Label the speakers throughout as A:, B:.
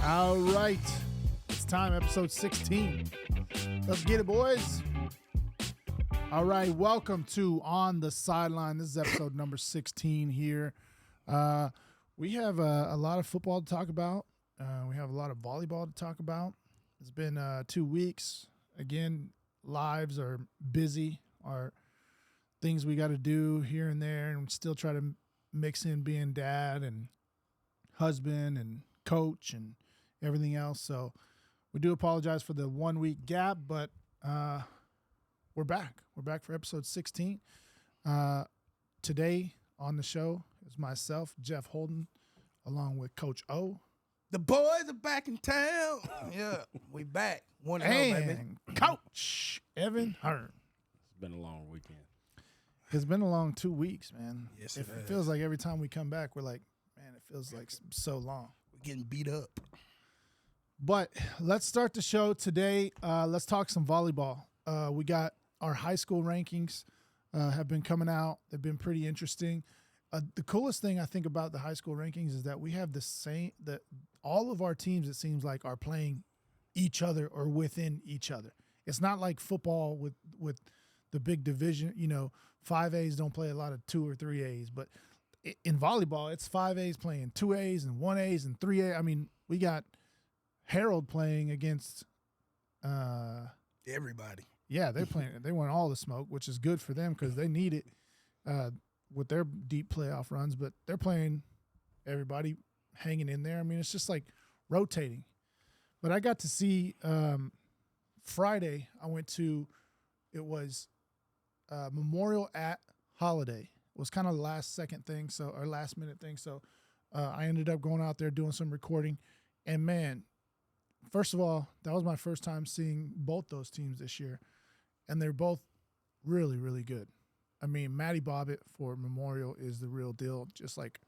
A: All right. It's time, episode 16. Let's get it, boys. All right. Welcome to On the Sideline. This is episode number 16 here. We have a lot of football to talk about. We have a lot of volleyball to talk about. It's been 2 weeks. Again, lives are busy. Our things we got to do here and there, and still try to mix in being dad and husband and coach and everything else. So we do apologize for the 1 week gap, but we're back. We're back for episode 16. Today on the show is myself, Jeff Holden, along with Coach O.
B: The boys are back in town. Yeah, we back. 1-0, baby.
A: And Coach Evan Hearn.
C: It's been a long weekend.
A: It's been a long 2 weeks, man.
B: Yes,
A: it
B: it has.
A: feels like every time we come back, we're like, man, it feels like so long.
B: We're getting beat up.
A: But let's start the show today. Let's talk some volleyball. We got our high school rankings have been coming out. They've been pretty interesting. The coolest thing I think about the high school rankings is that we have the same that all of our teams, it seems like, are playing each other or within each other. It's not like football with the big division. 5As don't play a lot of 2 or 3As, but in volleyball, it's 5As playing 2As and 1As and 3A. I mean, we got Harold playing against
B: Everybody.
A: yeah, they're playing. They want all the smoke, which is good for them because they need it with their deep playoff runs. But they're playing everybody hanging in there. I mean, it's just like rotating. But I got to see Friday. I went to it was Memorial at Holiday. It was kind of the last minute thing. So I ended up going out there doing some recording, and man. First of all, that was my first time seeing both those teams this year, and they're both really, really good. I mean, Maddie Bobbitt for Memorial is the real deal. Just like,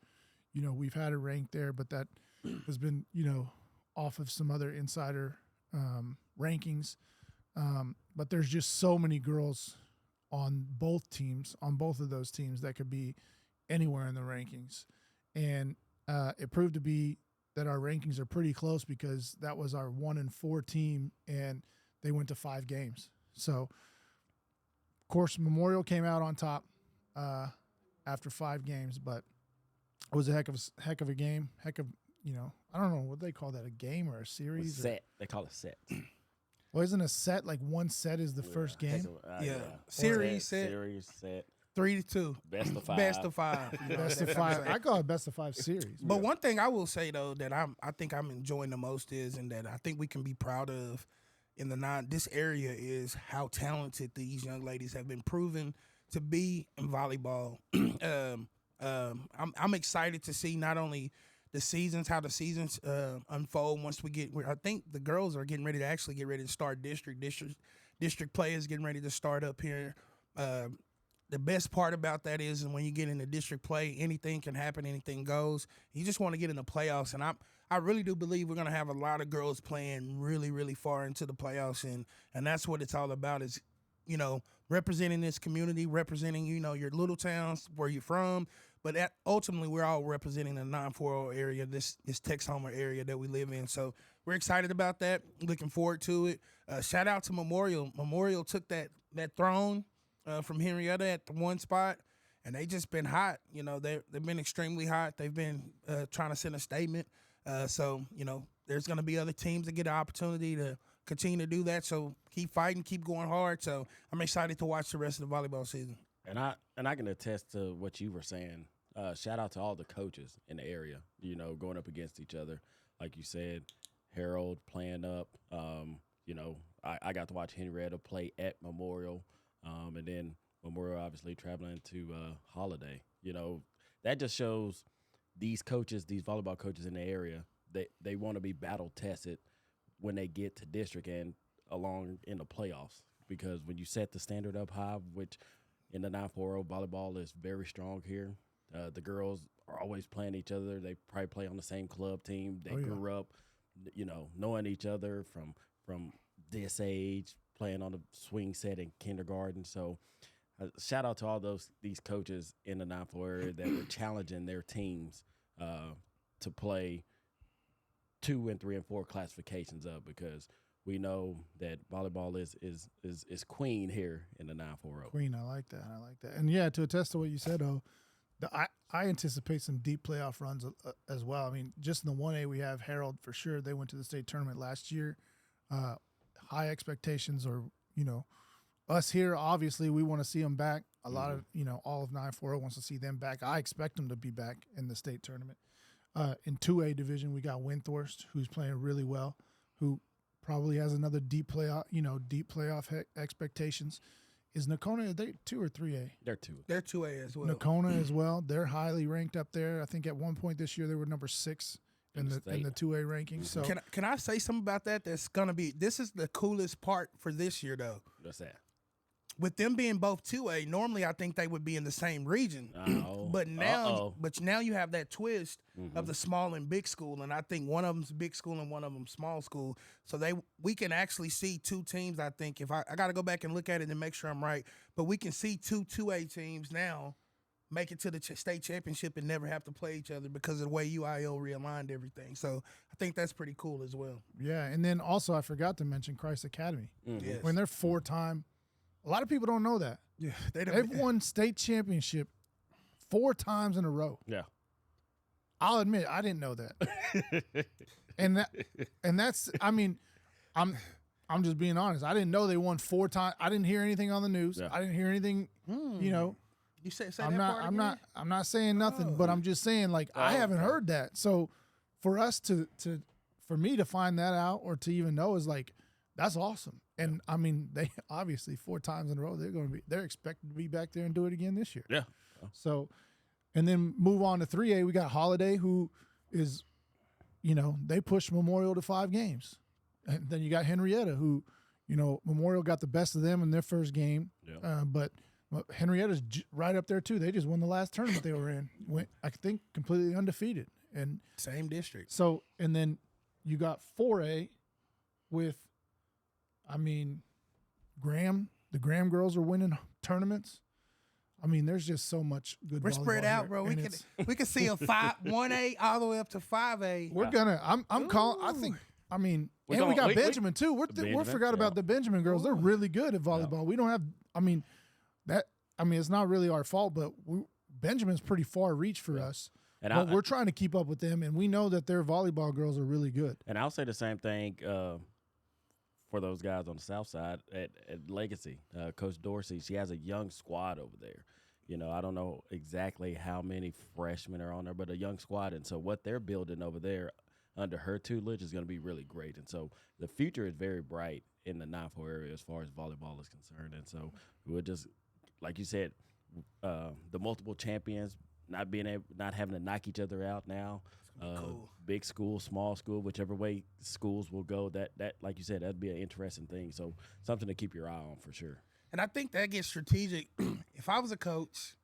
A: we've had her ranked there, but that has been, off of some other insider rankings. But there's just so many girls on both teams, on both of those teams that could be anywhere in the rankings. And it proved to be that our rankings are pretty close because that was our 1 and 4 team, and they went to 5 games. So, of course, Memorial came out on top after 5 games, but it was a heck of a game. I don't know what they call that, a game or a series.
C: Set. They call it set.
A: Well, isn't a set like one set is the first game?
B: Yeah. Series set.
C: Series set.
B: 3-2.
C: Best of 5.
B: Best of 5.
A: Best of 5. I call it best of 5 series.
B: But one thing I will say though that I think I'm enjoying the most is, and that I think we can be proud of in this area is how talented these young ladies have been proven to be in volleyball. I'm excited to see not only how the seasons unfold once we get. I think the girls are getting ready to start district play is getting ready to start up here. The best part about that is when you get into district play, anything can happen, anything goes. You just want to get in the playoffs, and I really do believe we're going to have a lot of girls playing really, really far into the playoffs, and that's what it's all about is, representing this community, representing, your little towns, where you're from, but ultimately we're all representing the 940 area, this Tex-Homer area that we live in. So we're excited about that, looking forward to it. Shout out to Memorial. Memorial took that throne from Henrietta at the one spot, and they just been hot. They've been extremely hot. They've been trying to send a statement. So there's going to be other teams that get an opportunity to continue to do that. So keep fighting, keep going hard. So I'm excited to watch the rest of the volleyball season.
C: And I can attest to what you were saying. Shout out to all the coaches in the area, going up against each other. Like you said, Harold playing up. I got to watch Henrietta play at Memorial. And then Memorial obviously traveling to Holiday. That just shows these coaches, these volleyball coaches in the area, they want to be battle tested when they get to district and along in the playoffs. Because when you set the standard up high, which in the 940 volleyball is very strong here, the girls are always playing each other. They probably play on the same club team. They grew up, knowing each other from this age, playing on the swing set in kindergarten. So shout out to all these coaches in the 940 area that were challenging their teams to play 2 and 3 and 4 classifications up because we know that volleyball is queen here in the 940.
A: Queen, I like that. And yeah, to attest to what you said, I anticipate some deep playoff runs as well. I mean, just in the 1A, we have Harold for sure. They went to the state tournament last year. High expectations, or us here. Obviously, we want to see them back. A lot of all of 940 wants to see them back. I expect them to be back in the state tournament. In 2A division, we got Windthorst, who's playing really well, who probably has another deep playoff expectations. Is Nakona, are they 2 or 3A?
C: They're 2.
B: They're 2A as well.
A: Nakona as well. They're highly ranked up there. I think at one point this year they were number 6 in the 2A ranking. So
B: can I say something about that? This is the coolest part for this year though.
C: What's that?
B: With them being both 2A, normally I think they would be in the same region. But now you have that twist of the small and big school, and I think one of them's big school and one of them small school. So we can actually see 2 teams. I think if I got to go back and look at it and make sure I'm right, but we can see 2 2A teams now make it to the state championship and never have to play each other because of the way UIL realigned everything. So I think that's pretty cool as well.
A: Yeah, and then also I forgot to mention Christ Academy.
B: Yes.
A: When they're 4-time. A lot of people don't know that.
B: Yeah,
A: they've won state championship 4 times in a row.
C: Yeah,
A: I'll admit I didn't know that. and that's I mean, I'm just being honest. I didn't know they won 4 times. I didn't hear anything on the news.
C: Yeah.
A: I didn't hear anything.
B: You say I'm that part again?
A: I'm not saying nothing, but I'm just saying I haven't heard that. So for us for me to find that out or to even know is that's awesome. And I mean, they obviously 4 times in a row they're expected to be back there and do it again this year.
C: Yeah.
A: So, and then move on to 3A. We got Holiday, who is, they pushed Memorial to 5 games, and then you got Henrietta, who, Memorial got the best of them in their first game.
C: Yeah.
A: But Henrietta's right up there too. They just won the last tournament they were in. Went, I think, completely undefeated, and
B: same district.
A: So, and then you got 4A with. I mean, the Graham girls are winning tournaments. I mean, there's just so much good.
B: We're spread out, bro. We can see a 1A all the way up to 5A.
A: We're gonna. I'm calling. I think. I mean, we got Benjamin too. We forgot about the Benjamin girls. They're really good at volleyball. Yeah. We don't have. I mean, it's not really our fault, but Benjamin's pretty far reach for us. But we're trying to keep up with them, and we know that their volleyball girls are really good.
C: And I'll say the same thing. For those guys on the south side at Legacy, Coach Dorsey, she has a young squad over there. I don't know exactly how many freshmen are on there, but a young squad. And so what they're building over there under her tutelage is going to be really great. And so the future is very bright in the 9-4 area as far as volleyball is concerned. And so we'll just, like you said, the multiple champions not having to knock each other out now. Cool. Big school, small school, whichever way schools will go, that like you said, that'd be an interesting thing. So something to keep your eye on for sure.
B: And I think that gets strategic. If I was a coach,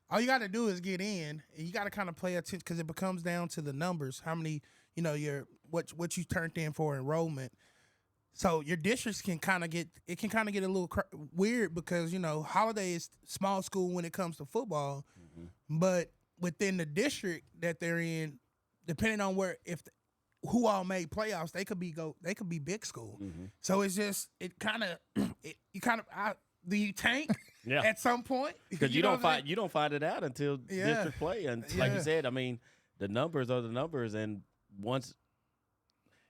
B: all you got to do is get in, and you got to kind of play attention because it becomes down to the numbers, how many, what you turned in for enrollment. So your districts can kind of get a little weird because Holiday is small school when it comes to football, but within the district that they're in, depending on who all made playoffs, they could be big school. So it's just do you tank at some point?
C: Because you don't find it out until district play. And like you said, I mean, the numbers are the numbers, and once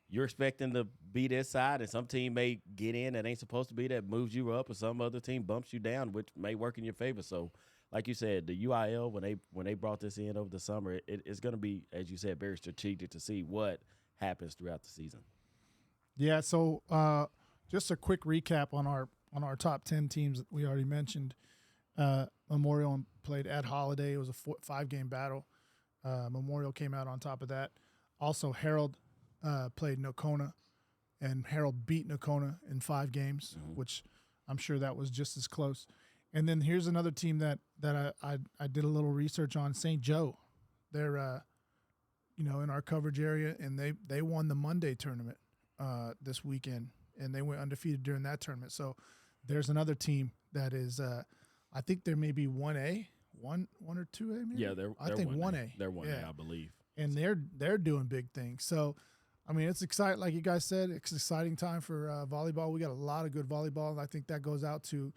C: you're expecting to be this side, and some team may get in that ain't supposed to be, that moves you up, or some other team bumps you down, which may work in your favor. So like you said, the UIL, when they brought this in over the summer, it's going to be, as you said, very strategic to see what happens throughout the season. Yeah.
A: So just a quick recap on our top 10 teams that we already mentioned. Memorial played at Holiday. It was a 5-game battle. Memorial came out on top of that. Also, Harold played Nakona, and Harold beat Nakona in 5 games, which I'm sure that was just as close. And then here's another team that I did a little research on, St. Joe. They're in our coverage area, and they won the Monday tournament this weekend, and they went undefeated during that tournament. So there's another team that is I think there may be 1A, one or 2A maybe.
C: Yeah, they're 1A. They're 1A, I believe.
A: and they're doing big things. So, I mean, it's exciting. Like you guys said, it's an exciting time for volleyball. We got a lot of good volleyball, and I think that goes out to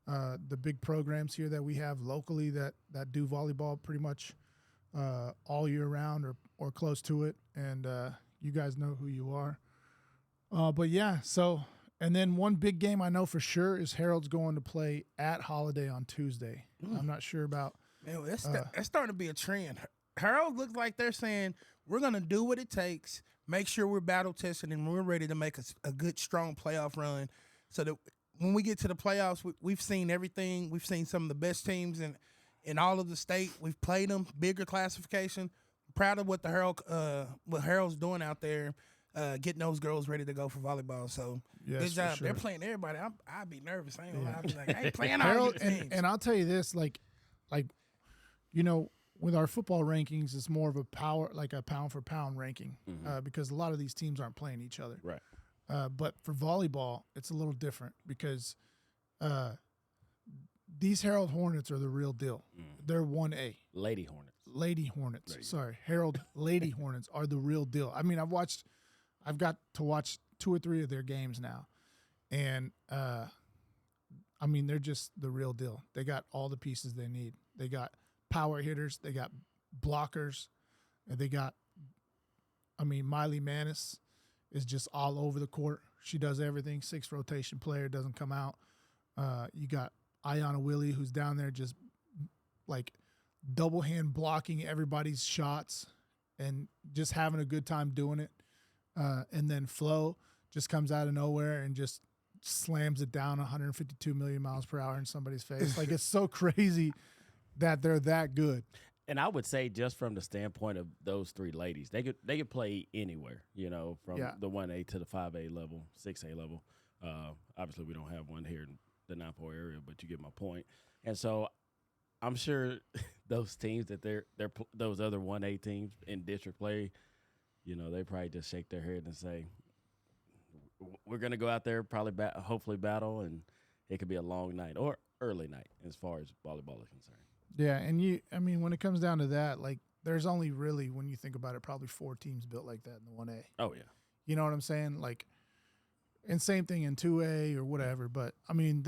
A: the big programs here that we have locally that do volleyball pretty much all year round or close to it. And you guys know who you are. But yeah, so and then one big game I know for sure is Harold's going to play at Holiday on Tuesday. I'm not sure about.
B: Man, that's starting to be a trend. Harold looks like they're saying we're going to do what it takes, make sure we're battle tested, and we're ready to make a good, strong playoff run so that when we get to the playoffs, we've seen everything. We've seen some of the best teams in all of the state. We've played them, bigger classification. Proud of what what Harold's doing out there, getting those girls ready to go for volleyball. So
A: Yes,
B: good job.
A: for
B: They're
A: sure.
B: playing everybody. I'd be nervous. I ain't gonna lie. I'd be like, I ain't playing all
A: Harold,
B: these teams.
A: and I'll tell you this, like you know, with our football rankings, it's more of a pound for pound ranking because a lot of these teams aren't playing each other.
C: Right.
A: But for volleyball, it's a little different because these Harold Hornets are the real deal. They're 1A.
C: Lady Hornets.
A: Lady Hornets. Sorry, Harold Lady Hornets are the real deal. I mean, I've got to watch 2 or 3 of their games now, and I mean, they're just the real deal. They got all the pieces they need. They got power hitters. They got blockers. And they got, I mean, Miley Manis is just all over the court. She does everything. 6th rotation player, doesn't come out. You got Ayana Willie, who's down there just like double hand blocking everybody's shots and just having a good time doing it. And then Flo just comes out of nowhere and just slams it down 152 million miles per hour in somebody's face. Like, it's so crazy that they're that good.
C: And I would say just from the standpoint of those 3 ladies, they could play anywhere, you know, from the 1A to the 5A level, 6A level. Obviously, we don't have one here in the Napa area, but you get my point. And so I'm sure those teams that they're those other 1A teams in district play, you know, they probably just shake their head and say, we're going to go out there, probably hopefully battle, and it could be a long night or early night as far as volleyball is concerned.
A: Yeah, and I mean, when it comes down to that, like, there's only really, when you think about it, probably 4 teams built like that in the 1A.
C: Oh, yeah.
A: You know what I'm saying? Like, and same thing in 2A or whatever. But, I mean,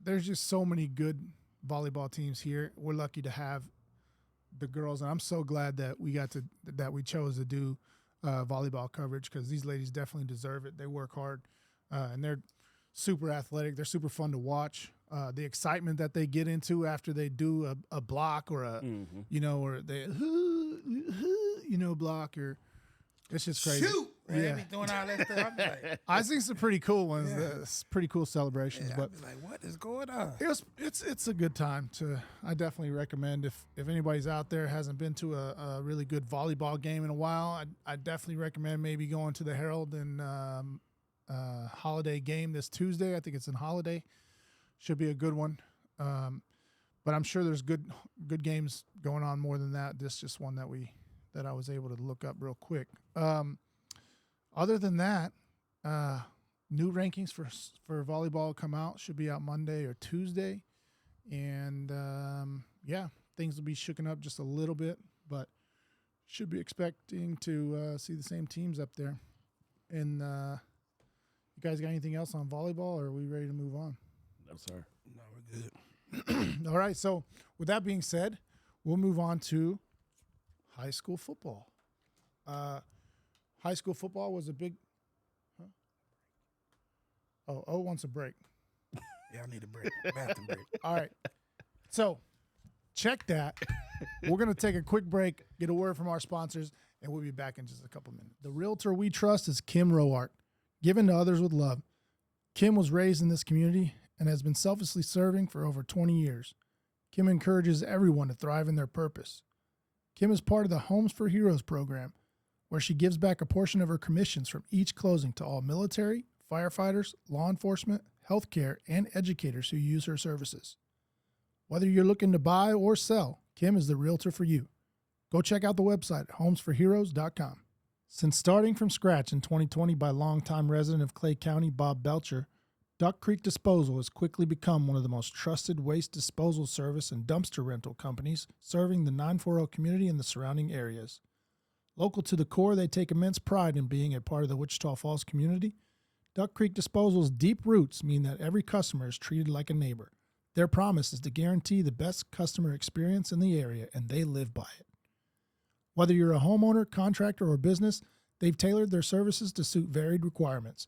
A: there's just so many good volleyball teams here. We're lucky to have the girls, and I'm so glad that we chose to do volleyball coverage because these ladies definitely deserve it. They work hard, and they're super athletic. They're super fun to watch. The excitement that they get into after they do a block or you know, or they block, or it's just crazy.
B: Shoot! Man,
A: Yeah.
B: they be doing all that stuff. I'd be like,
A: I think some pretty cool ones. It's pretty cool celebrations, but
B: I'd be like, what is going on?
A: it's a good time to. I definitely recommend if anybody's out there hasn't been to a really good volleyball game in a while, I definitely recommend maybe going to the Herald and Holiday game this Tuesday. I think it's in Holiday. Should be a good one. But I'm sure there's good games going on more than that. This is just one that I was able to look up real quick. Other than that, new rankings for volleyball come out. Should be out Monday or Tuesday. And, things will be shooken up just a little bit, but should be expecting to see the same teams up there. And you guys got anything else on volleyball, or are we ready to move on?
C: No, sir.
B: No, we're good.
A: All right. So with that being said, we'll move on to high school football. High school football was a big. Huh? Oh, wants a break.
B: Yeah, I need a break. Bathroom break.
A: All right. So check that. We're going to take a quick break, get a word from our sponsors, and we'll be back in just a couple minutes. The realtor we trust is Kim Roart, given to others with love. Kim was raised in this community and has been selflessly serving for over 20 years. Kim encourages everyone to thrive in their purpose. Kim is part of the Homes for Heroes program, where she gives back a portion of her commissions from each closing to all military, firefighters, law enforcement, healthcare, and educators who use her services. Whether you're looking to buy or sell, Kim is the realtor for you. Go check out the website at homesforheroes.com. Since starting from scratch in 2020 by longtime resident of Clay County, Bob Belcher, Duck Creek Disposal has quickly become one of the most trusted waste disposal service and dumpster rental companies serving the 940 community and the surrounding areas. Local to the core, they take immense pride in being a part of the Wichita Falls community. Duck Creek Disposal's deep roots mean that every customer is treated like a neighbor. Their promise is to guarantee the best customer experience in the area, and they live by it. Whether you're a homeowner, contractor, or business, they've tailored their services to suit varied requirements.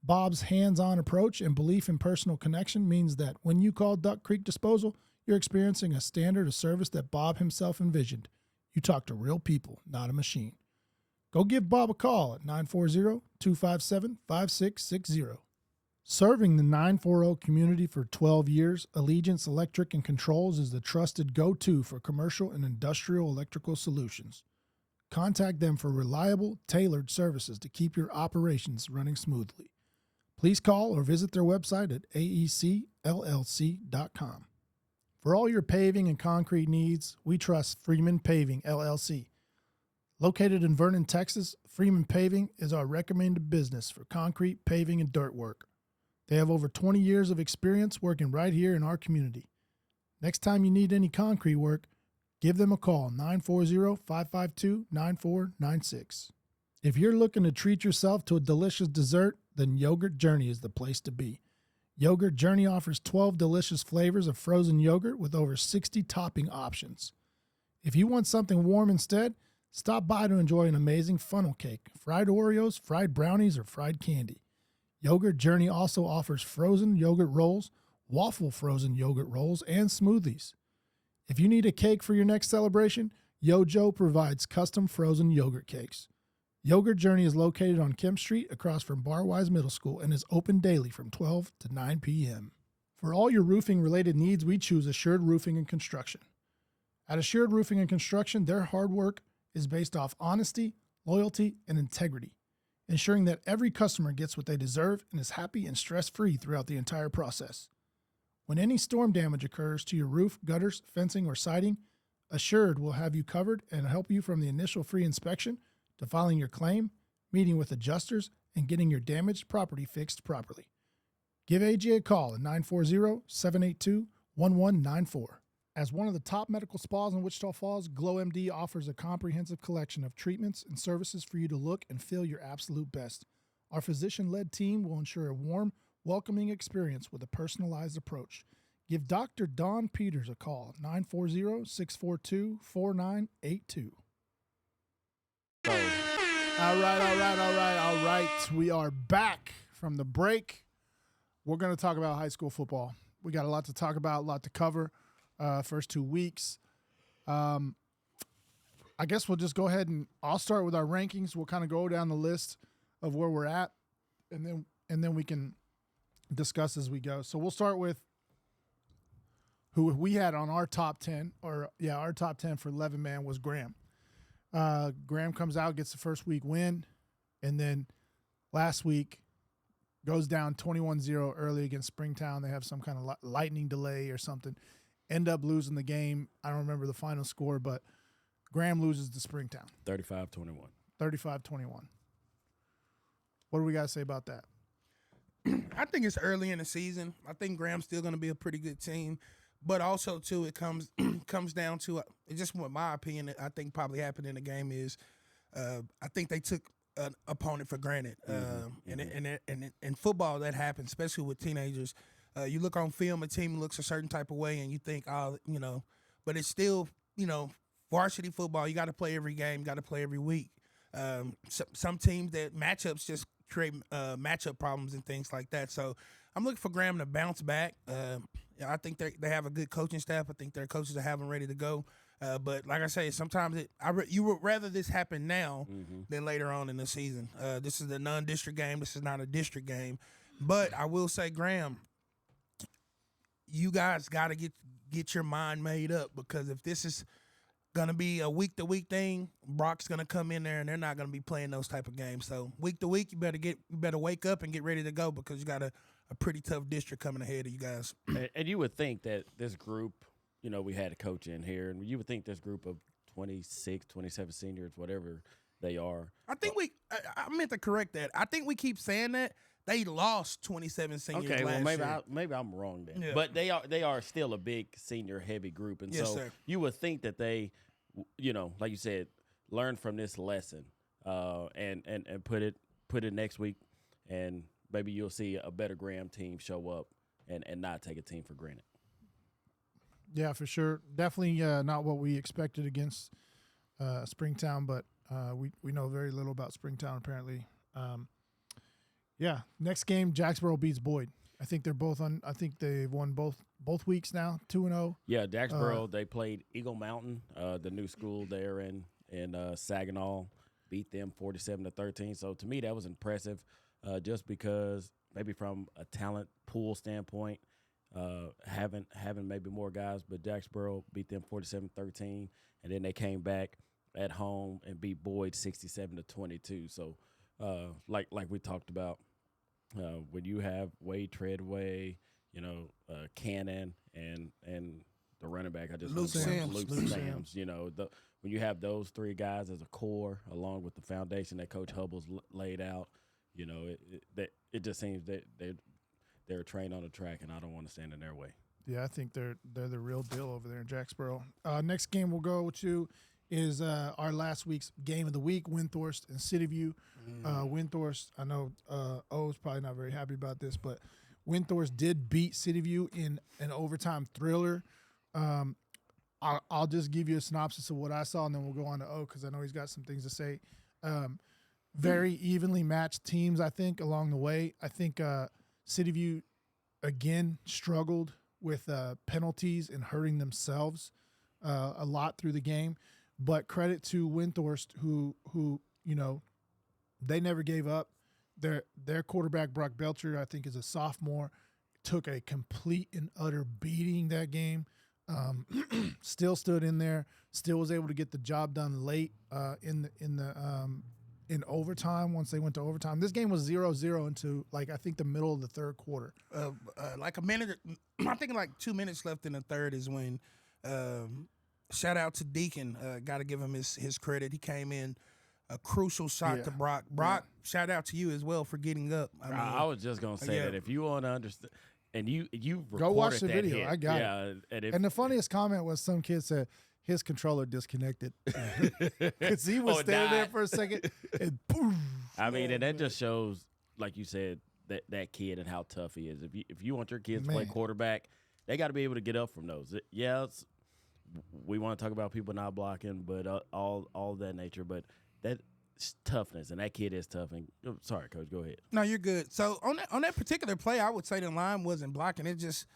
A: Bob's hands-on approach and belief in personal connection means that when you call Duck Creek Disposal, you're experiencing a standard of service that Bob himself envisioned. You talk to real people, not a machine. Go give Bob a call at 940-257-5660. Serving the 940 community for 12 years, Allegiance Electric and Controls is the trusted go-to for commercial and industrial electrical solutions. Contact them for reliable, tailored services to keep your operations running smoothly. Please call or visit their website at aecllc.com. For all your paving and concrete needs, we trust Freeman Paving, LLC. Located in Vernon, Texas, Freeman Paving is our recommended business for concrete, paving, and dirt work. They have over 20 years of experience working right here in our community. Next time you need any concrete work, give them a call, 940-552-9496. If you're looking to treat yourself to a delicious dessert, then Yogurt Journey is the place to be. Yogurt Journey offers 12 delicious flavors of frozen yogurt with over 60 topping options. If you want something warm instead, stop by to enjoy an amazing funnel cake, fried Oreos, fried brownies, or fried candy. Yogurt Journey also offers frozen yogurt rolls, waffle frozen yogurt rolls, and smoothies. If you need a cake for your next celebration, Yojo provides custom frozen yogurt cakes. Yogurt Journey is located on Kemp Street across from Barwise Middle School and is open daily from 12 to 9 p.m. For all your roofing-related needs, we choose Assured Roofing and Construction. At Assured Roofing and Construction, their hard work is based off honesty, loyalty, and integrity, ensuring that every customer gets what they deserve and is happy and stress-free throughout the entire process. When any storm damage occurs to your roof, gutters, fencing, or siding, Assured will have you covered and help you from the initial free inspection to filing your claim, meeting with adjusters, and getting your damaged property fixed properly. Give AJ a call at 940-782-1194. As one of the top medical spas in Wichita Falls, GlowMD offers a comprehensive collection of treatments and services for you to look and feel your absolute best. Our physician-led team will ensure a warm, welcoming experience with a personalized approach. Give Dr. Don Peters a call at 940-642-4982. All right. We are back from the break. We're going to talk about high school football. We got a lot to talk about, a lot to cover. First 2 weeks. I guess we'll just go ahead and I'll start with our rankings. We'll kind of go down the list of where we're at, and then we can discuss as we go. So we'll start with who we had on our top 10, our top 10 for 11-man was Graham. Graham comes out, gets the first week win, and then last week goes down 21-0 early against Springtown. They have some kind of lightning delay or something. End up losing the game. I don't remember the final score, but Graham loses to Springtown.
C: 35-21.
A: 35-21. What do we got to say about that?
B: I think it's early in the season. I think Graham's still going to be a pretty good team. But also, too, it comes down to just what my opinion I think probably happened in the game is I think they took an opponent for granted. And in football, that happens, especially with teenagers. You look on film, a team looks a certain type of way, and you think, but it's still, varsity football. You got to play every game, got to play every week. Some teams that matchups just create matchup problems and things like that. So I'm looking for Graham to bounce back. I think they have a good coaching staff. I think their coaches are having ready to go. But like I say, sometimes you would rather this happen now than later on in the season. This is a non-district game. This is not a district game. But I will say, Graham, you guys got to get your mind made up, because if this is going to be a week-to-week thing, Brock's going to come in there and they're not going to be playing those type of games. So week-to-week, you better wake up and get ready to go, because you got a pretty tough district coming ahead of you guys.
C: And you would think that this group, we had a coach in here, and you would think this group of 26, 27 seniors, whatever they are.
B: I think I meant to correct that. I think we keep saying that. They lost 27 seniors last year.
C: Maybe I'm wrong then.
B: Yeah.
C: But they are still a big senior heavy group, and
B: yes,
C: so
B: sir.
C: you would think that they, like you said, learn from this lesson and put it next week, and maybe you'll see a better Graham team show up and not take a team for granted.
A: Yeah, for sure. Definitely not what we expected against Springtown, but we know very little about Springtown apparently. Yeah, next game, Jacksboro beats Boyd. I think they're both on. I think they've won both weeks now, 2-0.
C: Yeah, Jacksboro they played Eagle Mountain, the new school there in Saginaw, beat them 47-13. So to me, that was impressive, just because maybe from a talent pool standpoint, having maybe more guys, but Jacksboro beat them 47-13, and then they came back at home and beat Boyd 67-22. So, like we talked about. When you have Wade Treadway, Cannon, and the running back,
B: Luke
C: Sams. When you have those three guys as a core, along with the foundation that Coach Hubble's laid out, it just seems that they're trained on the track, and I don't want to stand in their way.
A: Yeah, I think they're the real deal over there in Jacksboro. Next game we'll go to is our last week's game of the week, Windthorst and Cityview. Windthorst, I know O's probably not very happy about this, but Windthorst did beat Cityview in an overtime thriller. I'll just give you a synopsis of what I saw, and then we'll go on to O because I know he's got some things to say. Very evenly matched teams, I think, along the way. I think Cityview, again, struggled with penalties and hurting themselves a lot through the game. But credit to Windthorst, who they never gave up. Their quarterback, Brock Belcher, I think is a sophomore, took a complete and utter beating that game. Still stood in there, still was able to get the job done late in overtime once they went to overtime. This game was 0-0 into, I think, the middle of the third quarter.
B: Like a minute, I think like 2 minutes left in the third is when shout out to Deacon. Got to give him his credit. He came in a crucial shot to Brock. Brock, shout out to you as well for getting up.
C: I was just going to say that if you want to understand, and you recorded
A: go watch the
C: that
A: video.
C: hit.
A: I got it. And the funniest comment was some kid said his controller disconnected because he was standing there for a second and boom.
C: I mean, and that just shows, like you said, that kid and how tough he is. If you want your kids to play quarterback, they got to be able to get up from those. We want to talk about people not blocking, but all that nature. But that toughness, and that kid is tough. And sorry, Coach, go ahead.
B: No, you're good. So on that particular play, I would say the line wasn't blocking. It just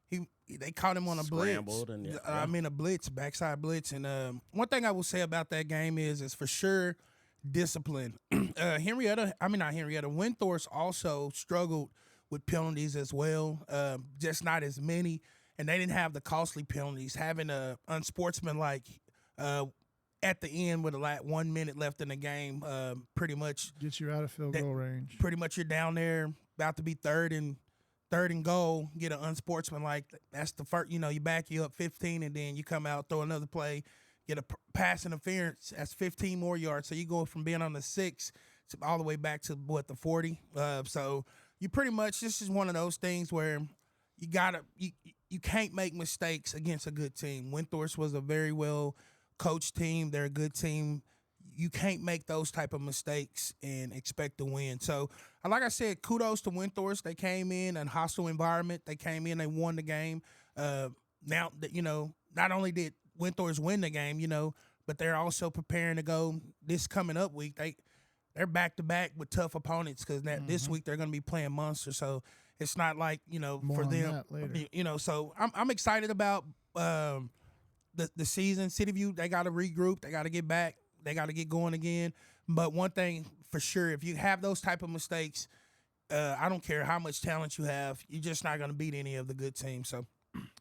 B: they caught him on a
C: Scrambled
B: blitz.
C: And
B: a blitz, backside blitz. And one thing I will say about that game is for sure discipline. Windthorst also struggled with penalties as well, just not as many. And they didn't have the costly penalties. Having a unsportsmanlike at the end with 1 minute left in the game, pretty much
A: gets you out of field goal range.
B: Pretty much you're down there about to be third and goal, get an unsportsmanlike. That's the first. You back you up 15, and then you come out, throw another play, get a pass interference. That's 15 more yards. So you go from being on the 6 to all the way back to the 40. So you pretty much, this is one of those things where you can't make mistakes against a good team. Windthorst was a very well coached team. They're a good team. You can't make those type of mistakes and expect to win. So, like I said, kudos to Windthorst. They came in a hostile environment. They came in, they won the game. Now, not only did Windthorst win the game, but they're also preparing to go this coming up week. They're back-to-back with tough opponents because this week they're going to be playing Munster. So, it's not like,
A: More
B: for
A: on
B: them,
A: that later.
B: So I'm excited about the season. Cityview, they got to regroup. They got to get back. They got to get going again. But one thing for sure, if you have those type of mistakes, I don't care how much talent you have, you're just not going to beat any of the good teams. So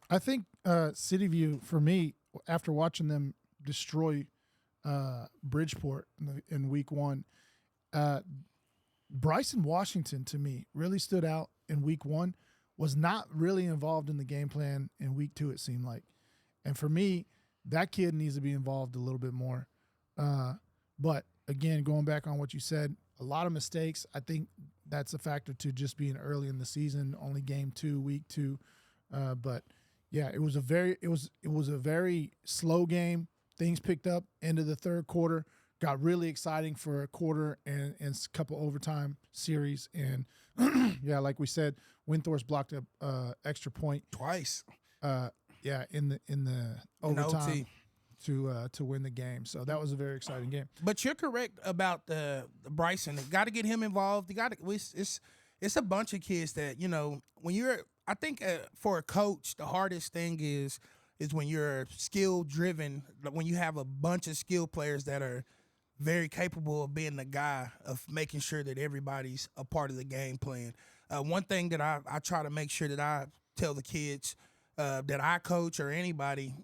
A: I think Cityview, for me, after watching them destroy Bridgeport in week 1, Bryson Washington, to me, really stood out in week 1, was not really involved in the game plan in week 2, it seemed like. And for me, that kid needs to be involved a little bit more. But again, going back on what you said, a lot of mistakes. I think that's a factor to just being early in the season, only game 2, week 2. But yeah, it was a very slow game. Things picked up into the third quarter. got really exciting for a quarter and a couple overtime series. And yeah, like we said, Windthorst blocked a extra point
B: twice.
A: In the overtime to win the game. So that was a very exciting game.
B: But you're correct about the Bryson. Got to get him involved. It's a bunch of kids that when you're. I think for a coach, the hardest thing is when you're skill driven. When you have a bunch of skill players that are very capable of being the guy of making sure that everybody's a part of the game plan. One thing that I try to make sure that I tell the kids that I coach or anybody,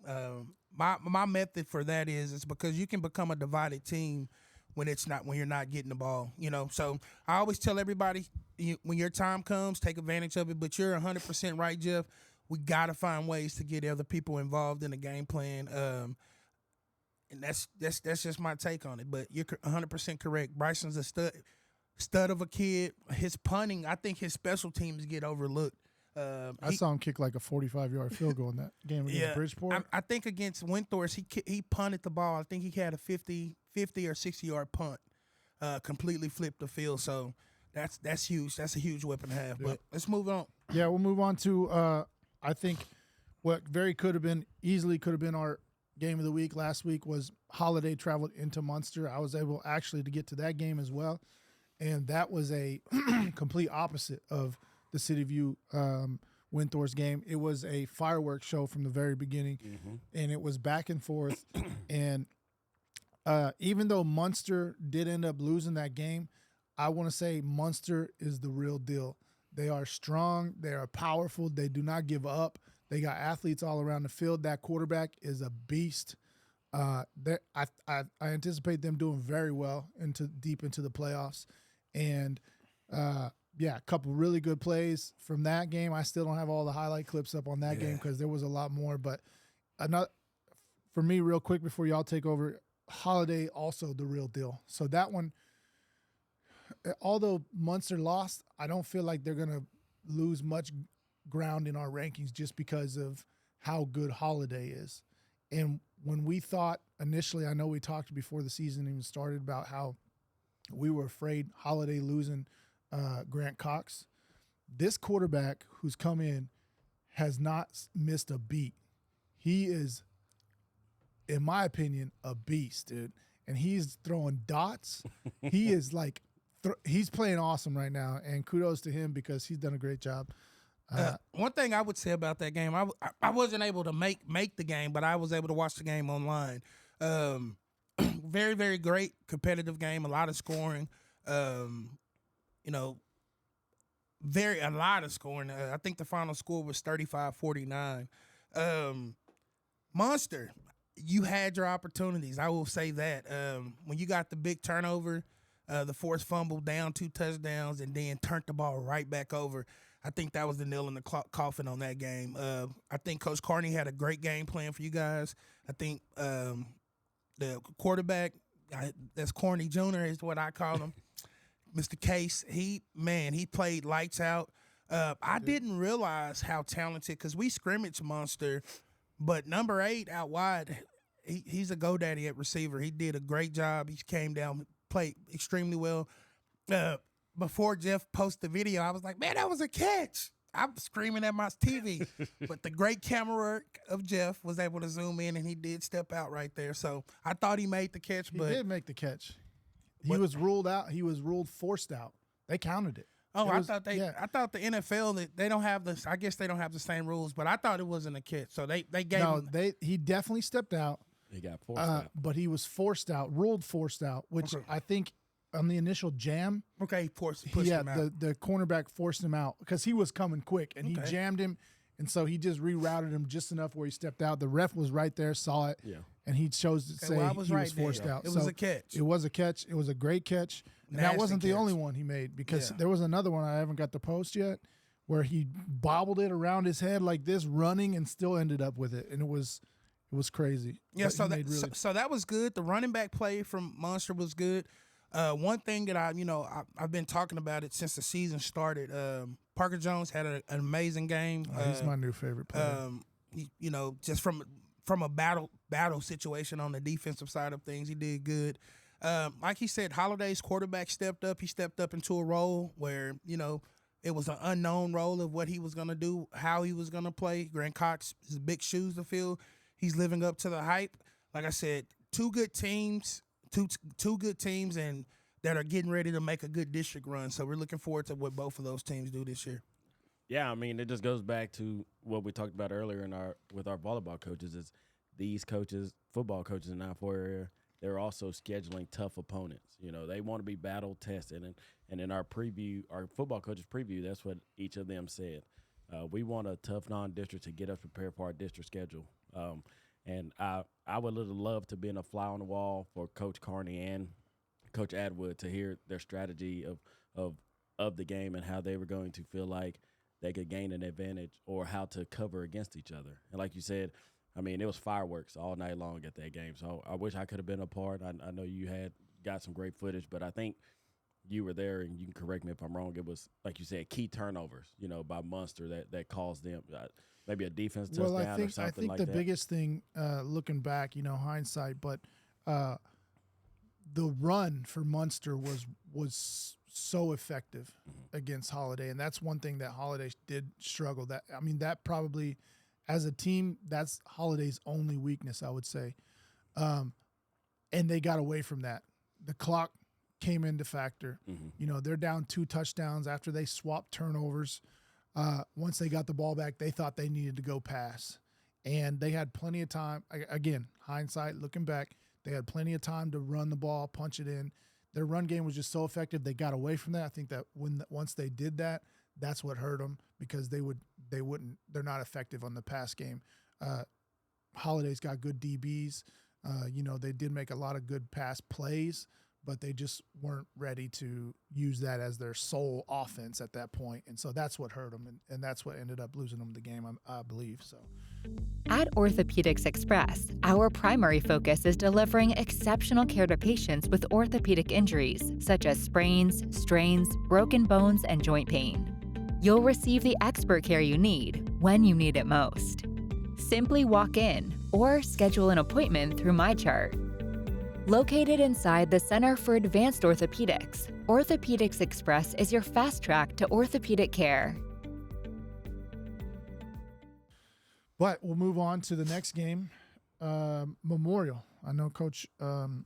B: my method for that is because you can become a divided team when you're not getting the ball. So I always tell everybody when your time comes, take advantage of it. But you're 100% right, Jeff. We got to find ways to get other people involved in the game plan. And that's just my take on it. But you're 100% correct. Bryson's a stud of a kid. His punting, I think his special teams get overlooked.
A: I saw him kick like a 45-yard field goal in that game against Bridgeport.
B: I think against Windthorst, he punted the ball. I think he had a 50 or 60-yard punt, completely flipped the field. So that's huge. That's a huge weapon to have. But let's move on.
A: Yeah, we'll move on to I think what easily could have been our game of the week last week was Holiday traveled into Munster. I was able actually to get to that game as well, and that was a complete opposite of the City View Windthorst game. It was a fireworks show from the very beginning, and it was back and forth. And even though Munster did end up losing that game, I want to say Munster is the real deal. They are strong. They are powerful. They do not give up. They got athletes all around the field. That quarterback is a beast. I anticipate them doing very well deep into the playoffs. And a couple really good plays from that game. I still don't have all the highlight clips up on that game because there was a lot more. But for me, real quick before y'all take over, Holiday also the real deal. So that one, although Munster lost, I don't feel like they're going to lose much ground in our rankings just because of how good Holiday is. And when we thought initially, I know we talked before the season even started about how we were afraid Holiday losing Grant Cox. This quarterback who's come in has not missed a beat. He is, in my opinion, a beast, dude. And he's throwing dots. He is like, he's playing awesome right now, and kudos to him because he's done a great job.
B: One thing I would say about that game, I wasn't able to make the game, but I was able to watch the game online. Very, very great competitive game, a lot of scoring. A lot of scoring. I think the final score was 35-49. Munster, you had your opportunities. I will say that. When you got the big turnover, the forced fumble, down 2 touchdowns, and then turned the ball right back over, I think that was the nail in the coffin on that game. I think Coach Carney had a great game plan for you guys. I think the quarterback, that's Corny Jr. is what I call him, Mr. Case, he played lights out. I didn't realize how talented, because we scrimmaged Munster, but number 8 out wide, he's a GoDaddy at receiver. He did a great job. He came down, played extremely well. Before Jeff posted the video, I was like, man, that was a catch. I'm screaming at my TV. But the great camera work of Jeff was able to zoom in, and he did step out right there. So I thought he made the catch.
A: He did make the catch. He was ruled out. He was ruled forced out. They counted it.
B: Oh, I thought the NFL, they don't have this. I guess they don't have the same rules, but I thought it wasn't a catch. So they gave him.
A: He definitely stepped out.
C: He got forced out.
A: But he was forced out, ruled forced out, which I think on the initial jam.
B: Okay, pushed him out.
A: The cornerback forced him out because he was coming quick, and he jammed him, and so he just rerouted him just enough where he stepped out. The ref was right there, saw it, and he chose to say he was forced out.
B: It was a catch.
A: It was a catch. It was a great catch. And that wasn't the only one he made, because there was another one I haven't got the post yet where he bobbled it around his head like this, running, and still ended up with it, and it was crazy.
B: Yeah, so that was good. The running back play from Munster was good. One thing that I've been talking about it since the season started. Parker Jones had an amazing game.
A: He's my new favorite player.
B: Just from a battle situation on the defensive side of things, he did good. Like he said, Holiday's quarterback stepped up. He stepped up into a role where, it was an unknown role of what he was going to do, how he was going to play. Grant Cox has big shoes to fill. He's living up to the hype. Like I said, two good teams, and that are getting ready to make a good district run. So we're looking forward to what both of those teams do this year.
C: Yeah, I mean, it just goes back to what we talked about earlier with our volleyball coaches is these coaches, football coaches in our 4 area, they're also scheduling tough opponents. They want to be battle tested. And in our preview, our football coaches preview, that's what each of them said. We want a tough non-district to get us prepared for our district schedule. And I would love to be in a fly on the wall for Coach Carney and Coach Atwood to hear their strategy of the game and how they were going to feel like they could gain an advantage or how to cover against each other. And like you said, I mean, it was fireworks all night long at that game. So I wish I could have been a part. I know you got some great footage, but I think you were there, and you can correct me if I'm wrong. It was, like you said, key turnovers, by Munster that caused them maybe a defense touchdown or something like that.
A: I think the biggest thing, looking back, hindsight, but the run for Munster was so effective against Holiday, and that's one thing that Holiday did struggle. That probably, as a team, that's Holiday's only weakness, I would say. And they got away from that. The clock came into factor. They're down 2 touchdowns after they swapped turnovers. Once they got the ball back, they thought they needed to go pass. And they had plenty of time. Again, hindsight, looking back, they had plenty of time to run the ball, punch it in. Their run game was just so effective. They got away from that. I think that once they did that, that's what hurt them because they're not effective on the pass game. Holiday's got good DBs. They did make a lot of good pass plays, but they just weren't ready to use that as their sole offense at that point. And so that's what hurt them, and that's what ended up losing them the game, I believe. So,
D: at Orthopedics Express, our primary focus is delivering exceptional care to patients with orthopedic injuries, such as sprains, strains, broken bones, and joint pain. You'll receive the expert care you need when you need it most. Simply walk in or schedule an appointment through MyChart. Located inside the Center for Advanced Orthopedics, Orthopedics Express is your fast track to orthopedic care.
A: But we'll move on to the next game, Memorial. I know Coach Hearn's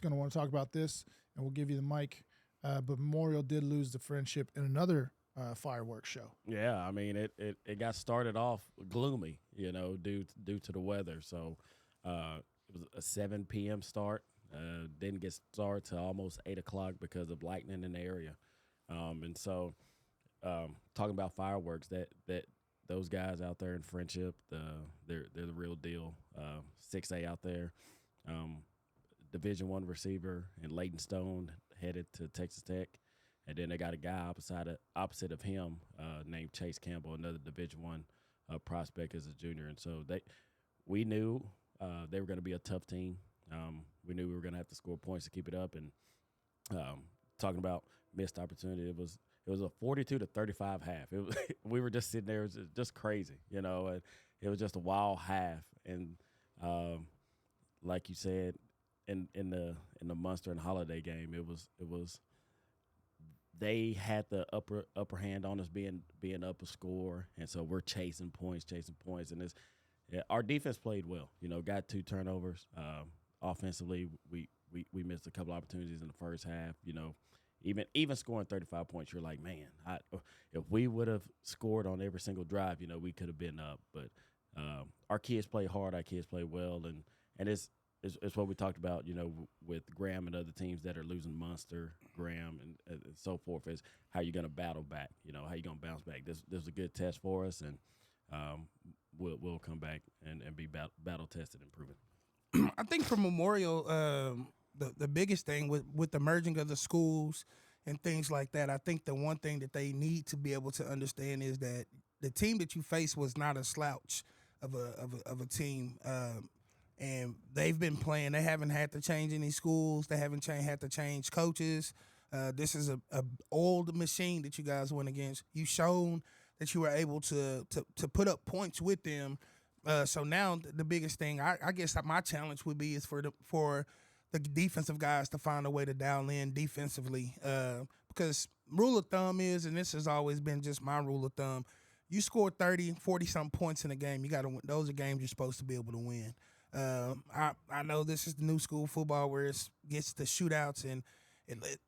A: going to want to talk about this, and we'll give you the mic. But Memorial did lose the friendship in another fireworks show.
C: Yeah, I mean, it got started off gloomy, due to the weather. So it was a 7 p.m. start. Didn't get started till almost 8 o'clock because of lightning in the area. And so talking about fireworks, that those guys out there in Friendship, they're the real deal. 6A out there, Division I receiver, and Leighton Stone headed to Texas Tech. And then they got a guy opposite of him named Chase Campbell, another Division I prospect as a junior. And so we knew they were going to be a tough team. We knew we were going to have to score points to keep it up. And talking about missed opportunity, it was a 42-35 half. We were just sitting there, it was just crazy, and it was just a wild half. And like you said, in the Munster and Holiday game, it was they had the upper hand on us being up a score, and so we're chasing points, and our defense played well. Got 2 turnovers. Offensively, we missed a couple opportunities in the first half. Even scoring 35 points, you're like, man, if we would have scored on every single drive, we could have been up. But our kids play hard, our kids play well, and it's what we talked about, with Graham and other teams that are losing Munster, Graham, and so forth, is how you're going to battle back, how you're going to bounce back. This was a good test for us, and we'll come back and be battle tested and proven.
B: I think for Memorial, the biggest thing with the merging of the schools and things like that, I think the one thing that they need to be able to understand is that the team that you face was not a slouch of a team. And they've been playing. They haven't had to change any schools. They haven't had to change coaches. This is a old machine that you guys went against. You've shown that you were able to put up points with them. So now the biggest thing, I guess my challenge would be is for the defensive guys to find a way to dial in defensively. Because rule of thumb is, and this has always been just my rule of thumb, you score 30, 40-something points in a game, you got to win. Those are games you're supposed to be able to win. I know this is the new school football where it gets the shootouts, and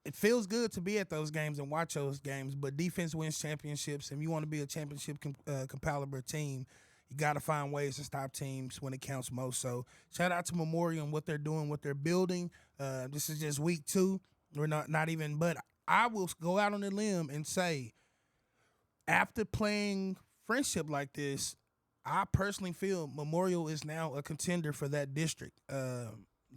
B: it feels good to be at those games and watch those games, but defense wins championships, and you want to be a championship caliber team, you got to find ways to stop teams when it counts most. So shout out to Memorial and what they're doing, what they're building. This is just week 2. We're not even, but I will go out on a limb and say, after playing friendship like this, I personally feel Memorial is now a contender for that district.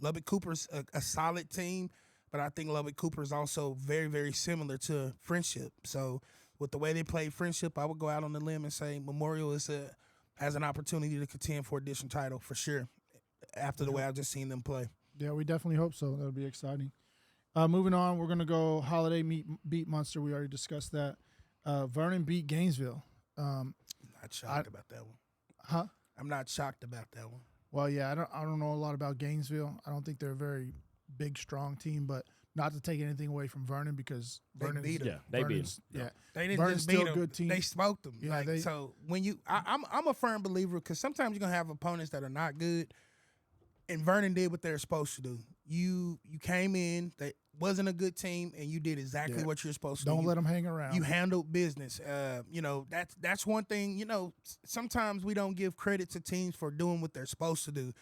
B: Lubbock Cooper's a solid team, but I think Lubbock Cooper is also very, very similar to Friendship. So with the way they play Friendship, I would go out on the limb and say Memorial has an opportunity to contend for a district title for sure after the way I've just seen them play.
A: Yeah, we definitely hope so. That'll be exciting. Moving on, we're going to go Holiday beat Munster. We already discussed that. Vernon beat Gainesville.
B: Not shocked about that one.
A: Huh?
B: I'm not shocked about that one.
A: Well, yeah, I don't know a lot about Gainesville. I don't think they're a very big, strong team, but not to take anything away from Vernon because Vernon
B: beat 'em.
C: Yeah, they beat 'em.
A: Yeah,
B: They didn't
A: Vernon's
B: just beat
A: still a
B: them.
A: good team.
B: They smoked them.
A: Yeah,
B: So when I'm a firm believer because sometimes you're gonna have opponents that are not good, and Vernon did what they're supposed to do. You came in, that wasn't a good team, and you did exactly what you're supposed to do.
A: Don't let them hang around.
B: You handled business. That's one thing. Sometimes we don't give credit to teams for doing what they're supposed to do,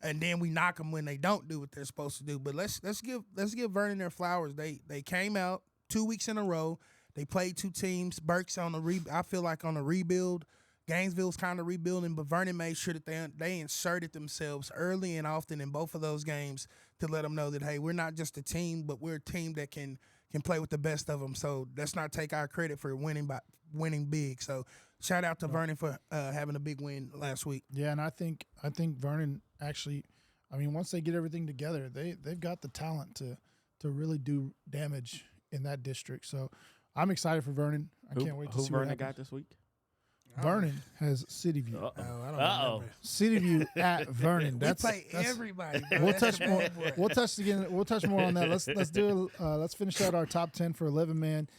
B: and then we knock them when they don't do what they're supposed to do. But let's give Vernon their flowers. They came out 2 weeks in a row. They played 2 teams. Burke's on I feel like on a rebuild. Gainesville's kind of rebuilding, but Vernon made sure that they inserted themselves early and often in both of those games to let them know that, hey, we're not just a team, but we're a team that can play with the best of them. So let's not take our credit for winning big. So shout out to Vernon for having a big win last week.
A: Yeah, and I think Vernon actually, I mean, once they get everything together, they've got the talent to really do damage in that district. So I'm excited for Vernon. I can't wait to see
C: who
A: what
C: Vernon
A: happens.
C: got this week.
A: Vernon has City View.
B: I don't remember.
A: City View at Vernon.
B: We play everybody. Bro.
A: We'll
B: That's
A: touch more.
B: bad boy.
A: We'll touch more on that. Let's finish out our top 10 for 11 man.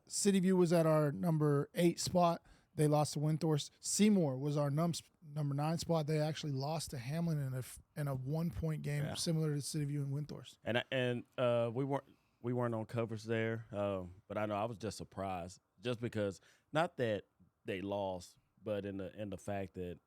A: City View was at our number 8 spot. They lost to Windthorst. Seymour was our number 9 spot. They actually lost to Hamlin in a 1-point game, similar to City View and Windthorst.
C: And we weren't on covers there, but I know I was just surprised, just because not that they lost, but in the fact that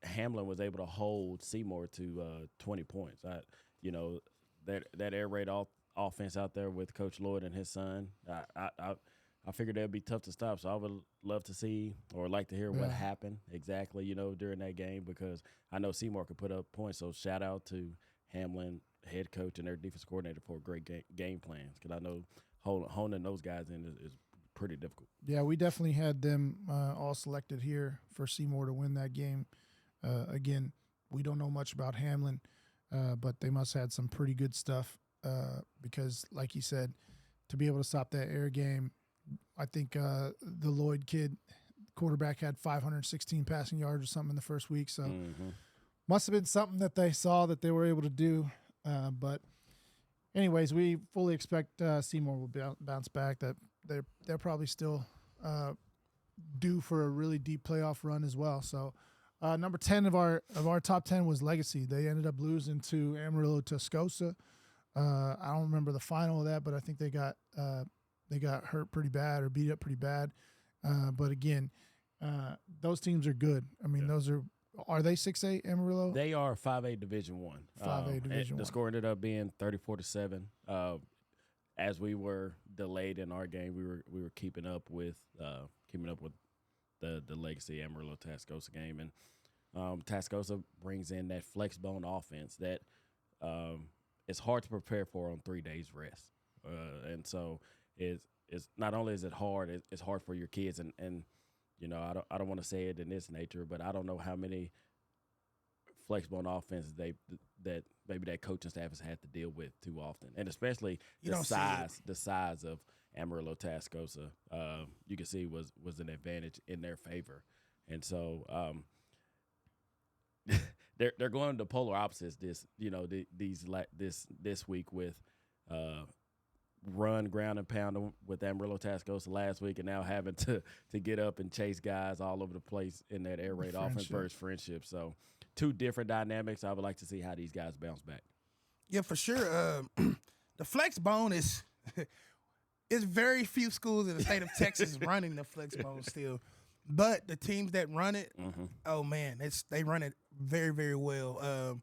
C: Hamlin was able to hold Seymour to 20 points. That air raid offense out there with Coach Lloyd and his son, I figured that'd be tough to stop. So I would love to see or like to hear what happened exactly, during that game, because I know Seymour could put up points. So shout out to Hamlin, head coach, and their defense coordinator for a great game plans, because I know honing those guys in is pretty difficult.
A: Yeah, we definitely had them all selected here for Seymour to win that game. Again, we don't know much about Hamlin, but they must have had some pretty good stuff because, like you said, to be able to stop that air game, I think the Lloyd kid, quarterback, had 516 passing yards or something in the first week. So must have been something that they saw that they were able to do. But anyways, we fully expect Seymour will bounce back. That they're probably still due for a really deep playoff run as well. So number 10 of our top 10 was Legacy. They ended up losing to Amarillo Tascosa. I don't remember the final of that, but I think they got hurt pretty bad or beat up pretty bad. But again, those teams are good. I mean, those are they 6A Amarillo?
C: They are 5A Division 1.
A: 5A Division 1.
C: The score ended up being 34-7. As we were delayed in our game, we were keeping up with the Legacy Amarillo Tascosa game, and Tascosa brings in that flex bone offense that it's hard to prepare for on 3 days rest, and so it's not only is it hard, it's hard for your kids, and I don't want to say it in this nature, but I don't know how many flex bone offenses that maybe that coaching staff has had to deal with too often, and especially the size of Amarillo Tascosa, you can see was an advantage in their favor, and so they're going to polar opposites this week with run, ground, and pound with Amarillo Tascosa last week, and now having to get up and chase guys all over the place in that air raid offense versus Friendship. So two different dynamics. I would like to see how these guys bounce back.
B: Yeah, for sure. The flex bone is it's very few schools in the state of Texas running the flex bone still. But the teams that run it, oh man, they run it very, very well.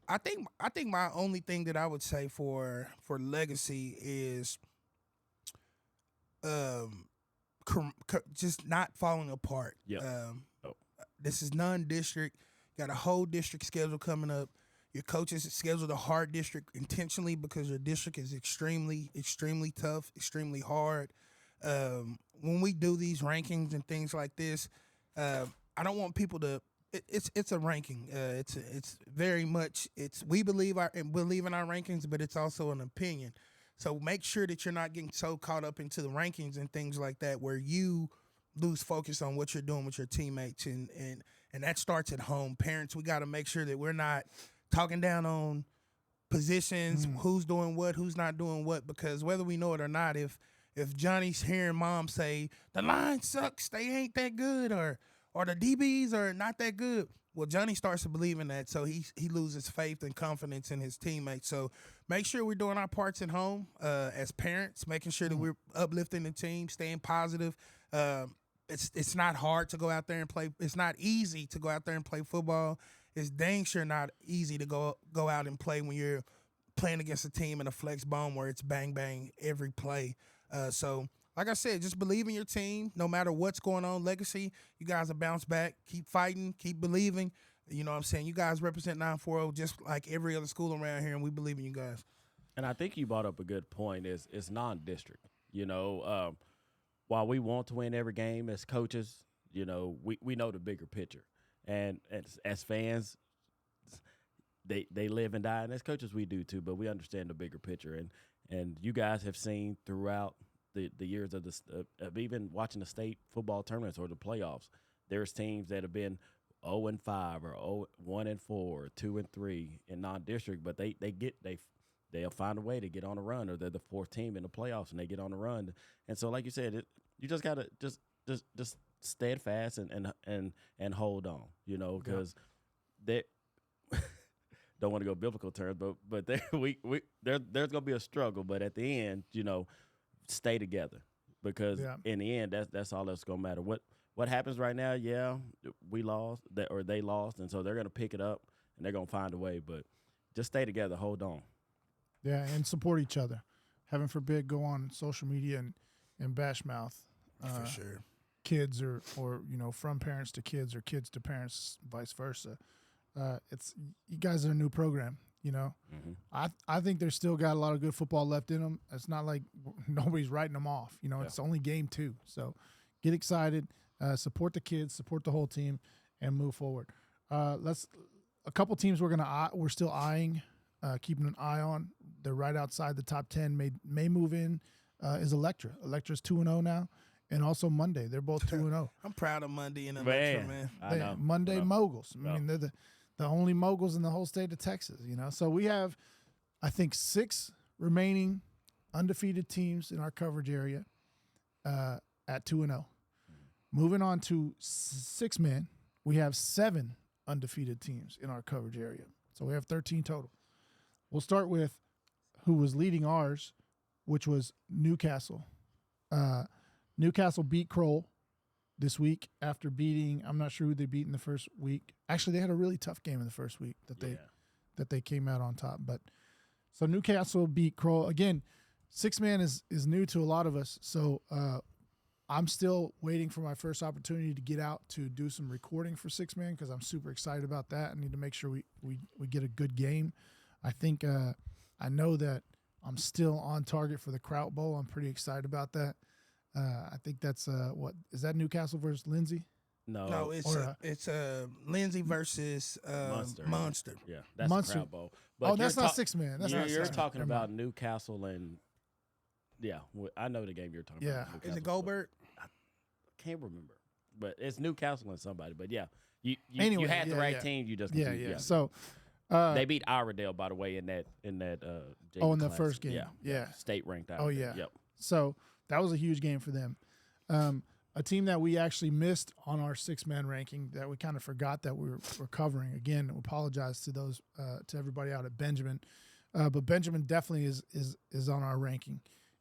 B: I think my only thing that I would say for legacy is just not falling apart.
C: Yep.
B: This is non-district. Got a whole district schedule coming up. Your coaches scheduled a hard district intentionally because your district is extremely, extremely tough, extremely hard. When we do these rankings and things like this, I don't want people to. It's a ranking. It's very much. We believe in our rankings, but it's also an opinion. So make sure that you're not getting so caught up into the rankings and things like that where you lose focus on what you're doing with your teammates, and that starts at home. Parents, we got to make sure that we're not talking down on positions, who's doing what, who's not doing what, because whether we know it or not, if Johnny's hearing mom say the line sucks, they ain't that good, or the DBs are not that good, well, Johnny starts to believe in that, so he loses faith and confidence in his teammates. So make sure we're doing our parts at home as parents, making sure that we're uplifting the team, staying positive. It's not hard to go out there and play. It's not easy to go out there and play football. It's dang sure not easy to go out and play when you're playing against a team in a flex bone where it's bang, bang every play. So, like I said, just believe in your team. No matter what's going on, legacy, you guys will bounce back. Keep fighting. Keep believing. You know what I'm saying? You guys represent 940 just like every other school around here, and we believe in you guys.
C: And I think you brought up a good point. It's non-district. While we want to win every game as coaches, we know the bigger picture. And as fans, they live and die, and as coaches we do too. But we understand the bigger picture, and you guys have seen throughout the years of even watching the state football tournaments or the playoffs. There's teams that have been 0-5 or 1-4, or 2-3 in non-district, but they'll find a way to get on a run, or they're the fourth team in the playoffs and they get on a run. And so, like you said, you just gotta just steadfast and hold on, because they don't want to go biblical terms, but there's gonna be a struggle. But at the end, stay together, because in the end, that's all that's gonna matter. What happens right now? Yeah, we lost, or they lost, and so they're gonna pick it up and they're gonna find a way. But just stay together, hold on.
A: Yeah, and support each other. Heaven forbid, go on social media and bash mouth.
B: For sure.
A: Kids or from parents to kids, or kids to parents, vice versa. It's you guys are a new program. I think they're still got a lot of good football left in them. It's not like nobody's writing them off. It's only game 2, so get excited, support the kids, support the whole team, and move forward. A couple teams we're still eyeing, keeping an eye on. They're right outside the top 10. May move in is Electra. Electra's 2-0 now. And also Monday. They're both 2-0.
B: I'm proud of Monday and Electra, man.
C: I know.
A: Monday moguls. I mean, they're the only moguls in the whole state of Texas, So we have, I think, 6 remaining undefeated teams in our coverage area at 2-0. Moving on to 6 men, we have 7 undefeated teams in our coverage area. So we have 13 total. We'll start with who was leading ours, which was Newcastle. Newcastle beat Kroll this week after beating, I'm not sure who they beat in the first week. Actually, they had a really tough game in the first week that they came out on top. But so Newcastle beat Kroll. Again, 6-man is new to a lot of us. So I'm still waiting for my first opportunity to get out to do some recording for 6-man, because I'm super excited about that. I need to make sure we get a good game. I think I know that I'm still on target for the Kraut Bowl. I'm pretty excited about that. I think that's what is that Newcastle versus Lindsay?
B: No, it's Lindsay versus Munster.
C: Yeah, that's
A: Munster.
C: the Kraut Bowl. But
A: that's not 6-man. That's not
C: you're
A: 6-man.
C: talking about Newcastle and I know the game you're talking about.
B: Is it Goldberg?
C: I can't remember, but it's Newcastle and somebody. But yeah,
A: Anyway,
C: you had the
A: yeah,
C: right
A: yeah.
C: team. You just
A: Yeah. So
C: they beat Iredale, by the way, in that
A: in the
C: Classic.
A: first game. Yeah.
C: State ranked out.
A: Oh yeah.
C: Yep.
A: So that was a huge game for them. A team that we actually missed on our 6-man ranking that we kind of forgot that we were covering. Again, we apologize to those to everybody out at Benjamin, but Benjamin definitely is on our ranking,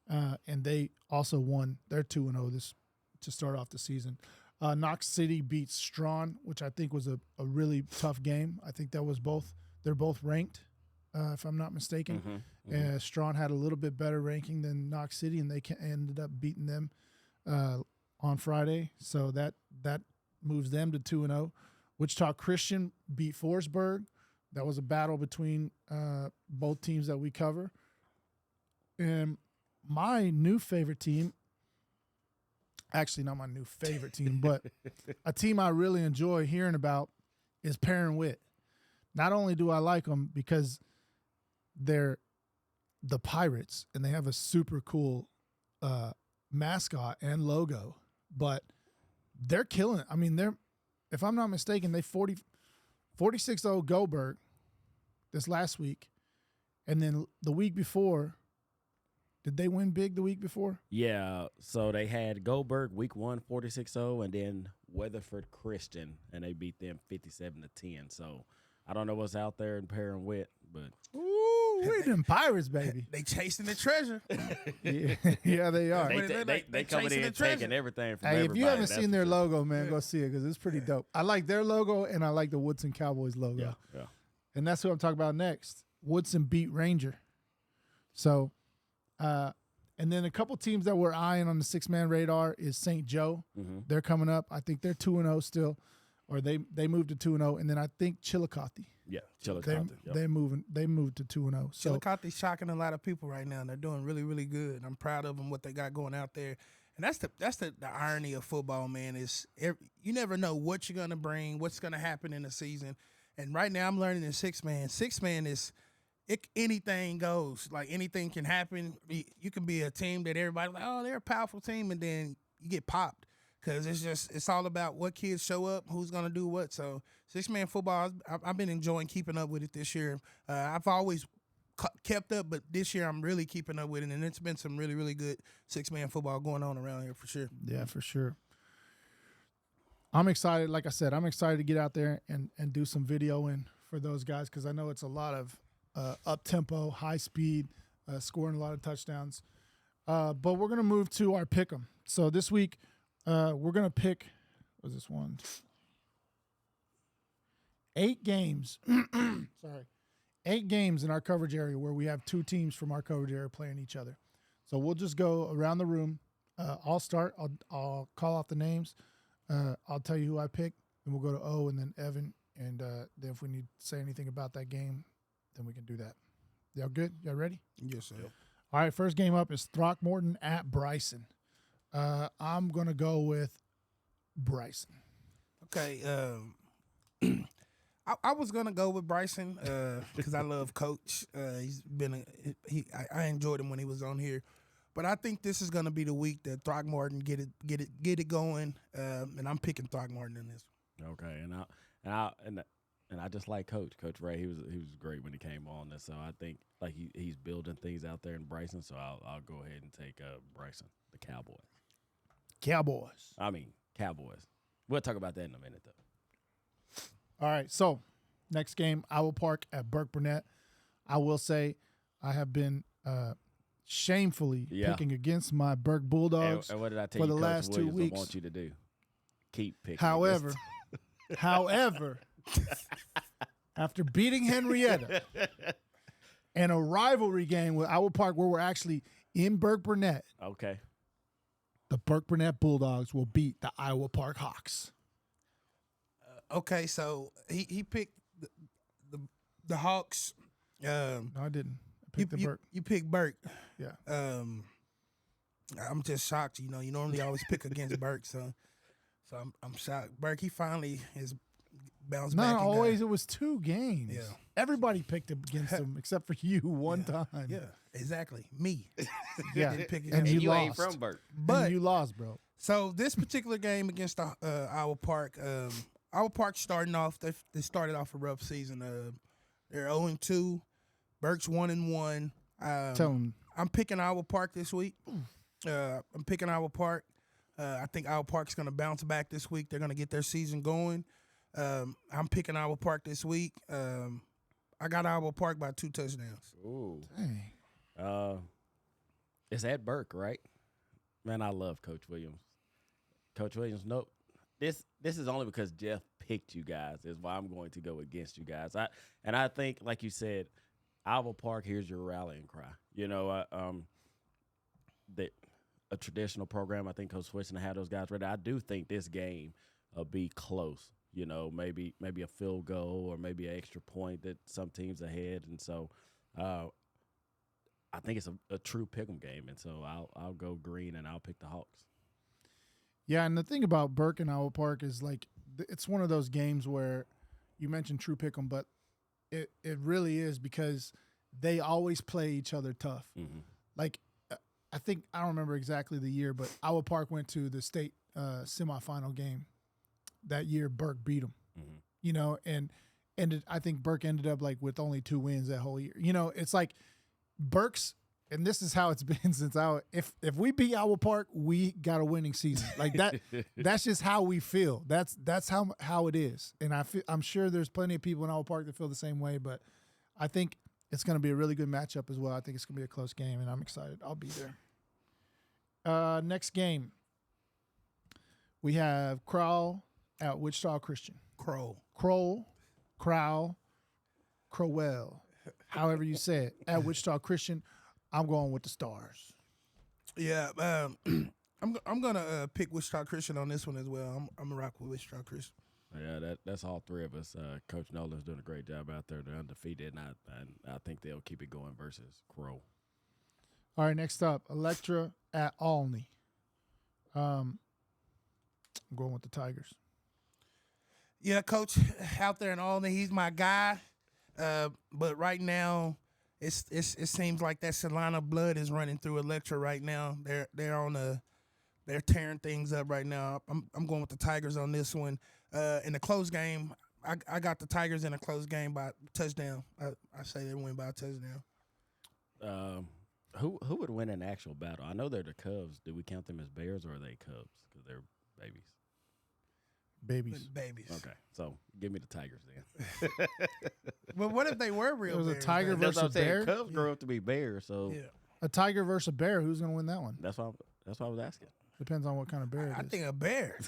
A: and they also won. They're 2-0 this to start off the season. Knox City beats Strawn, which I think was a really tough game. I think that was they're both ranked, if I'm not mistaken. Strawn had a little bit better ranking than Knox City, and they ended up beating them on Friday. So that moves them to 2-0. Wichita Christian beat Forsberg. That was a battle between both teams that we cover. And my new favorite team, actually not my new favorite team, but a team I really enjoy hearing about is Perrin Witt. Not only do I like them because they're the Pirates and they have a super cool mascot and logo, but they're killing it. I mean, if I'm not mistaken, they 46-0 Goldberg this last week. And then the week before, did they win big the week before?
C: Yeah, so they had Goldberg week 1, 46-0, and then Weatherford Christian, and they beat them 57-10. So I don't know what's out there in Perrin Witt, but
A: we them Pirates, baby.
B: They chasing the treasure.
A: Yeah, they are.
C: they coming in taking everything from
A: Hey,
C: everybody.
A: if you haven't
C: that's
A: seen
C: for
A: their
C: sure.
A: logo, man, go see it because it's pretty dope. I like their logo, and I like the Woodson Cowboys logo.
C: Yeah.
A: And that's what I'm talking about next. Woodson beat Ranger. So, and then a couple teams that we're eyeing on the 6-man radar is St. Joe. They're coming up. I think they're 2-0 still, or they moved to 2-0. And then I think Chillicothe.
C: Yeah, Chillicothe.
A: They moved to 2-0. So
B: Chillicothe's shocking a lot of people right now. They're doing really, really good. I'm proud of them, what they got going out there. And that's the irony of football, man, is you never know what you're going to bring, what's going to happen in the season. And right now I'm learning in 6-man. 6-man is anything goes. Like anything can happen. You can be a team that everybody's like, oh, they're a powerful team, and then you get popped. Because it's all about what kids show up, who's going to do what. So 6-man football, I've been enjoying keeping up with it this year. I've always kept up, but this year I'm really keeping up with it. And it's been some really, really good 6-man football going on around here for sure.
A: Yeah, for sure. I'm excited. Like I said, I'm excited to get out there and do some videoing for those guys because I know it's a lot of up-tempo, high speed, scoring a lot of touchdowns. But we're going to move to our pick 'em. So this week, we're going to pick, what was this one? 8 games. Sorry. 8 games in our coverage area where we have 2 teams from our coverage area playing each other. So we'll just go around the room. I'll start. I'll call off the names. I'll tell you who I picked, and we'll go to O and then Evan. And then if we need to say anything about that game, then we can do that. Y'all good? Y'all ready?
B: Yes, sir.
A: All right, first game up is Throckmorton at Bryson. I'm going to go with Bryson.
B: Okay. I was gonna go with Bryson because I love Coach. He's been I enjoyed him when he was on here, but I think this is gonna be the week that Throckmorton get it going, and I'm picking Throckmorton in this.
C: Okay, and I just like Coach Ray. He was great when he came on this. So I think like he's building things out there in Bryson. So I'll go ahead and take Bryson, the Cowboys. Cowboys. We'll talk about that in a minute though.
A: All right, so next game, Owl Park at Burke Burnett. I will say I have been shamefully picking against my Burke Bulldogs
C: and what did I tell
A: for
C: you,
A: the
C: Coach
A: last 2
C: Williams
A: weeks.
C: I want you to do? Keep picking.
A: However, after beating Henrietta and a rivalry game with Owl Park where we're actually in Burke Burnett,
C: okay,
A: the Burke Burnett Bulldogs will beat the Iowa Park Hawks.
B: Okay, so he picked the Hawks.
A: No, I didn't. I picked the Burke.
B: You picked Burke.
A: Yeah.
B: I'm just shocked. You normally always pick against Burke, so I'm shocked. Burke, he finally is bounced back.
A: Not always. It was 2 games.
B: Yeah.
A: Everybody picked against him except for you one time.
B: Yeah, exactly. Me.
A: Yeah.
B: Didn't pick
A: And
B: against
A: you
C: you
A: lost.
C: ain't from Burke.
B: But
A: And you lost, bro.
B: so this particular game against Iowa Park, Our Park starting off. They started off a rough season. They're 0-2. Burke's 1-1.
A: Tell them.
B: I'm picking Iowa Park this week. I'm picking Iowa Park. I think Iowa Park's going to bounce back this week. They're going to get their season going. I'm picking Iowa Park this week. I got Iowa Park by 2 touchdowns.
C: Ooh.
A: Dang.
C: It's at Burke, right? Man, I love Coach Williams. Coach Williams, nope. This is only because Jeff picked you guys. Is why I'm going to go against you guys. I think, like you said, Iowa Park. Here's your rallying cry. You know, a traditional program. I think Coach Switson had those guys ready. I do think this game will be close. You know, maybe a field goal or maybe an extra point that some teams ahead, and so I think it's a true pick'em game. And so I'll go green and I'll pick the Hawks.
A: Yeah, and the thing about Burke and Iowa Park is, like, it's one of those games where you mentioned true pick'em, but it really is because they always play each other tough.
C: Mm-hmm.
A: Like, I don't remember exactly the year, but Iowa Park went to the state semifinal game that year. Burke beat them,
C: Mm-hmm.
A: you know, and I think Burke ended up like with only 2 wins that whole year. You know, it's like Burke's. And this is how it's been since if we beat Iowa Park, we got a winning season. Like that. That's just how we feel. That's how it is. And I'm sure there's plenty of people in Iowa Park that feel the same way. But I think it's going to be a really good matchup as well. I think it's going to be a close game, and I'm excited. I'll be there. Next game, we have Crowell at Wichita Christian.
B: Crowell,
A: however you say it, at Wichita Christian. I'm going with the Stars.
B: Yeah, I'm gonna pick Wichita Christian on this one as well. I'm gonna rock with Wichita Christian.
C: Yeah, that's all three of us. Coach Nolan's doing a great job out there. They're undefeated, and I think they'll keep it going versus Crow.
A: All right, next up, Electra at Olney. I'm going with the Tigers.
B: Yeah, Coach out there in Albany, he's my guy. But right now, it seems like that Salina blood is running through Electra right now. They're tearing things up right now. I'm going with the Tigers on this one. In the close game, I got the Tigers in a close game by touchdown. I say they win by a touchdown.
C: Who would win an actual battle? I know they're the Cubs. Do we count them as Bears or are they Cubs? Because they're babies.
B: Babies.
C: Okay, so give me the Tigers then.
B: But what if they were real?
A: It was
B: bears,
A: a tiger
B: though?
A: versus a bear.
C: Cubs grow up to be bears, so
B: Yeah.
A: A tiger versus a bear. Who's going to win that one?
C: that's why I was asking.
A: Depends on what kind of bear it
B: I
A: is.
B: think a bear.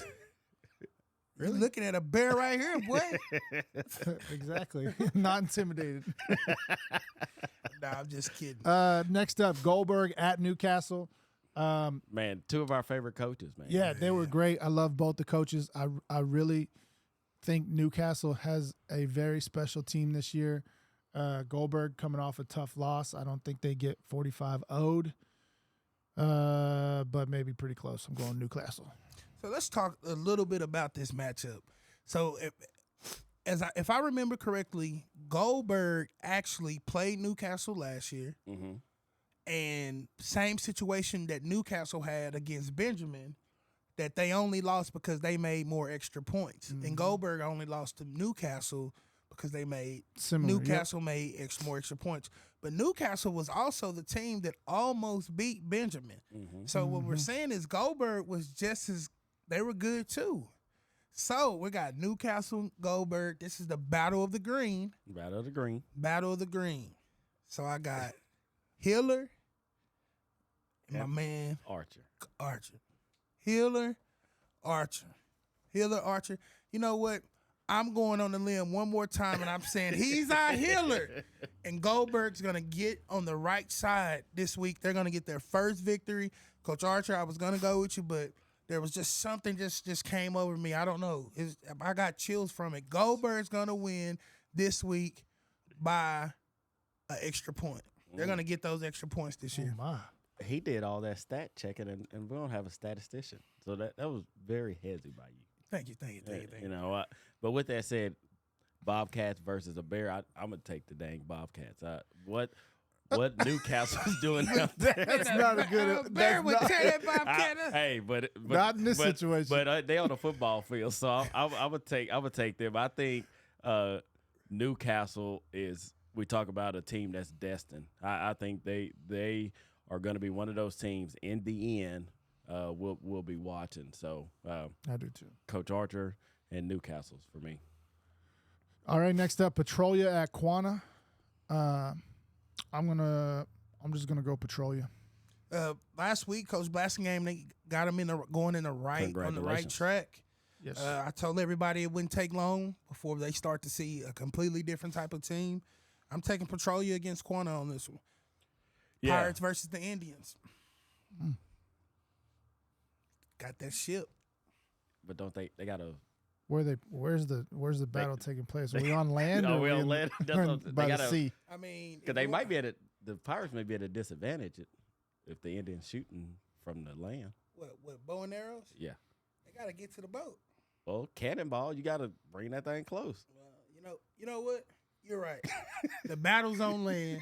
A: Really?
B: You're looking at a bear right here, boy.
A: Exactly. Not intimidated.
B: Nah, I'm just kidding.
A: Next up, Goldberg at Newcastle.
C: Man, two of our favorite coaches, man.
A: Yeah, they were great. I love both the coaches. I really think Newcastle has a very special team this year. Goldberg coming off a tough loss. I don't think they get 45 owed, but maybe pretty close. I'm going Newcastle.
B: So let's talk a little bit about this matchup. So if I remember correctly, Goldberg actually played Newcastle last year.
C: Mm-hmm.
B: And same situation that Newcastle had against Benjamin, that they only lost because they made more extra points.
A: Mm-hmm.
B: And Goldberg only lost to Newcastle because they made
A: Similar,
B: Newcastle made more extra points. But Newcastle was also the team that almost beat Benjamin.
C: Mm-hmm.
B: So what we're saying is Goldberg was just as they were good too. So we got Newcastle, Goldberg. This is the Battle of the Green.
C: Battle of the Green.
B: Battle of the Green. So I got Hiller and my man
C: Archer.
B: Hiller, Archer. You know what? I'm going on the limb one more time, and I'm saying he's our healer. And Goldberg's going to get on the right side this week. They're going to get their first victory. Coach Archer, I was going to go with you, but there was just something just came over me. I don't know. I got chills from it. Goldberg's going to win this week by an extra point. They're going to get those extra points this year.
A: Oh, my.
C: He did all that stat checking, and we don't have a statistician. So that was very heavy by you.
B: Thank you.
C: You know, but with that said, Bobcats versus a bear, I'm going to take the dang Bobcats. what Newcastle's doing out there.
A: That's not a good.
B: Bear
A: That's
B: would
A: not,
B: tear that Bobcat up.
C: Hey, but
A: not in this situation.
C: But they on the football field, so I would take them. I think Newcastle is. We talk about a team that's destined. I think they are going to be one of those teams in the end. We'll be watching. So
A: I do too.
C: Coach Archer and Newcastle's for me.
A: All right, next up, Petrolia at Quanah. I'm just gonna go Petrolia.
B: Last week, Coach Blasingame, they got him going in the right on the right track.
A: Yes.
B: I told everybody it wouldn't take long before they start to see a completely different type of team. I'm taking Petrolia against Quanah on this one.
C: Yeah.
B: Pirates versus the Indians. Got that ship.
C: But don't they got to
A: Where's the battle taking place? Are we on land?
C: No,
A: or
C: we
A: are
C: on
A: in-
C: land. That's
A: or
C: what- they
A: by the
C: gotta-
A: sea.
B: I mean,
C: because they might be the Pirates may be at a disadvantage if the Indians shooting from the land.
B: what bow and arrows?
C: Yeah.
B: They got to get to the boat.
C: Well, cannonball, you got to bring that thing close.
B: You know what? You're right. The battle's on land.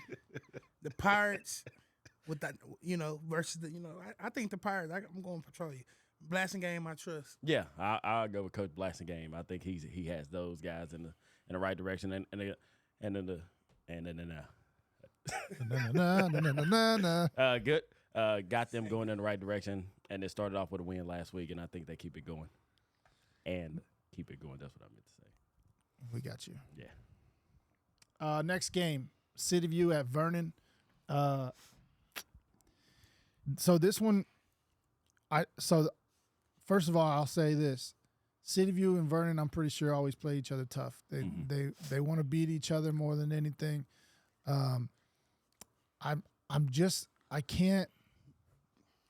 B: The Pirates with that, versus the, I think the Pirates. I'm going Petrolia. Blasingame, I trust.
C: Yeah, I'll go with Coach Blasingame. I think he has those guys in the right direction and good. Got them going in the right direction, and they started off with a win last week, and I think they keep it going. And keep it going. That's what I meant to say.
A: We got you.
C: Yeah.
A: Next game, City View at Vernon. So this one, first of all, I'll say this: City View and Vernon, I'm pretty sure always play each other tough. They want to beat each other more than anything. I can't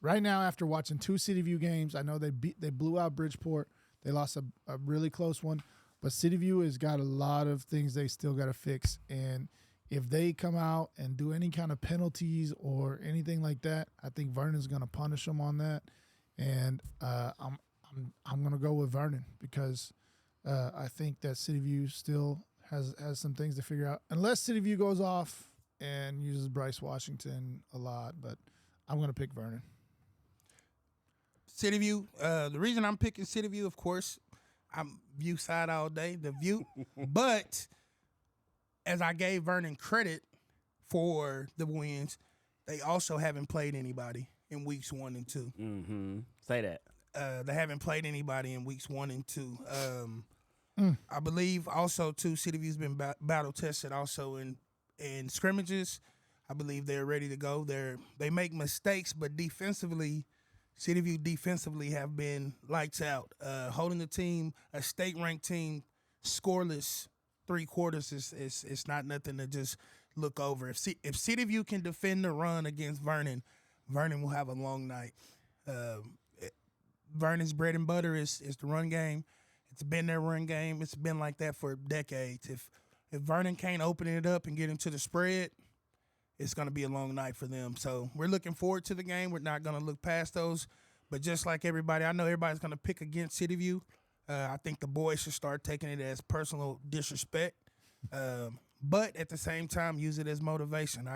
A: right now after watching two City View games. I know they blew out Bridgeport. They lost a really close one, but City View has got a lot of things they still got to fix. And if they come out and do any kind of penalties or anything like that, I think Vernon's going to punish them on that. And I'm going to go with Vernon because I think that City View still has some things to figure out. Unless City View goes off and uses Bryce Washington a lot, but I'm going to pick Vernon.
B: City View. The reason I'm picking City View, of course, I'm View side all day, the View. But as I gave Vernon credit for the wins, they also haven't played anybody in weeks 1 and 2.
C: Mm-hmm. Say that.
B: They haven't played anybody in weeks 1 and 2. I believe also too, City View's been battle tested also in scrimmages. I believe they're ready to go. They make mistakes, but defensively, City View defensively have been lights out. Holding the team, a state-ranked team, scoreless 3 quarters is not nothing to just look over. If City View can defend the run against Vernon, Vernon will have a long night. Vernon's bread and butter is the run game. It's been their run game. It's been like that for decades. If Vernon can't open it up and get into the spread, it's going to be a long night for them. So we're looking forward to the game. We're not going to look past those. But just like everybody, I know everybody's going to pick against City View. I think the boys should start taking it as personal disrespect. But at the same time, use it as motivation.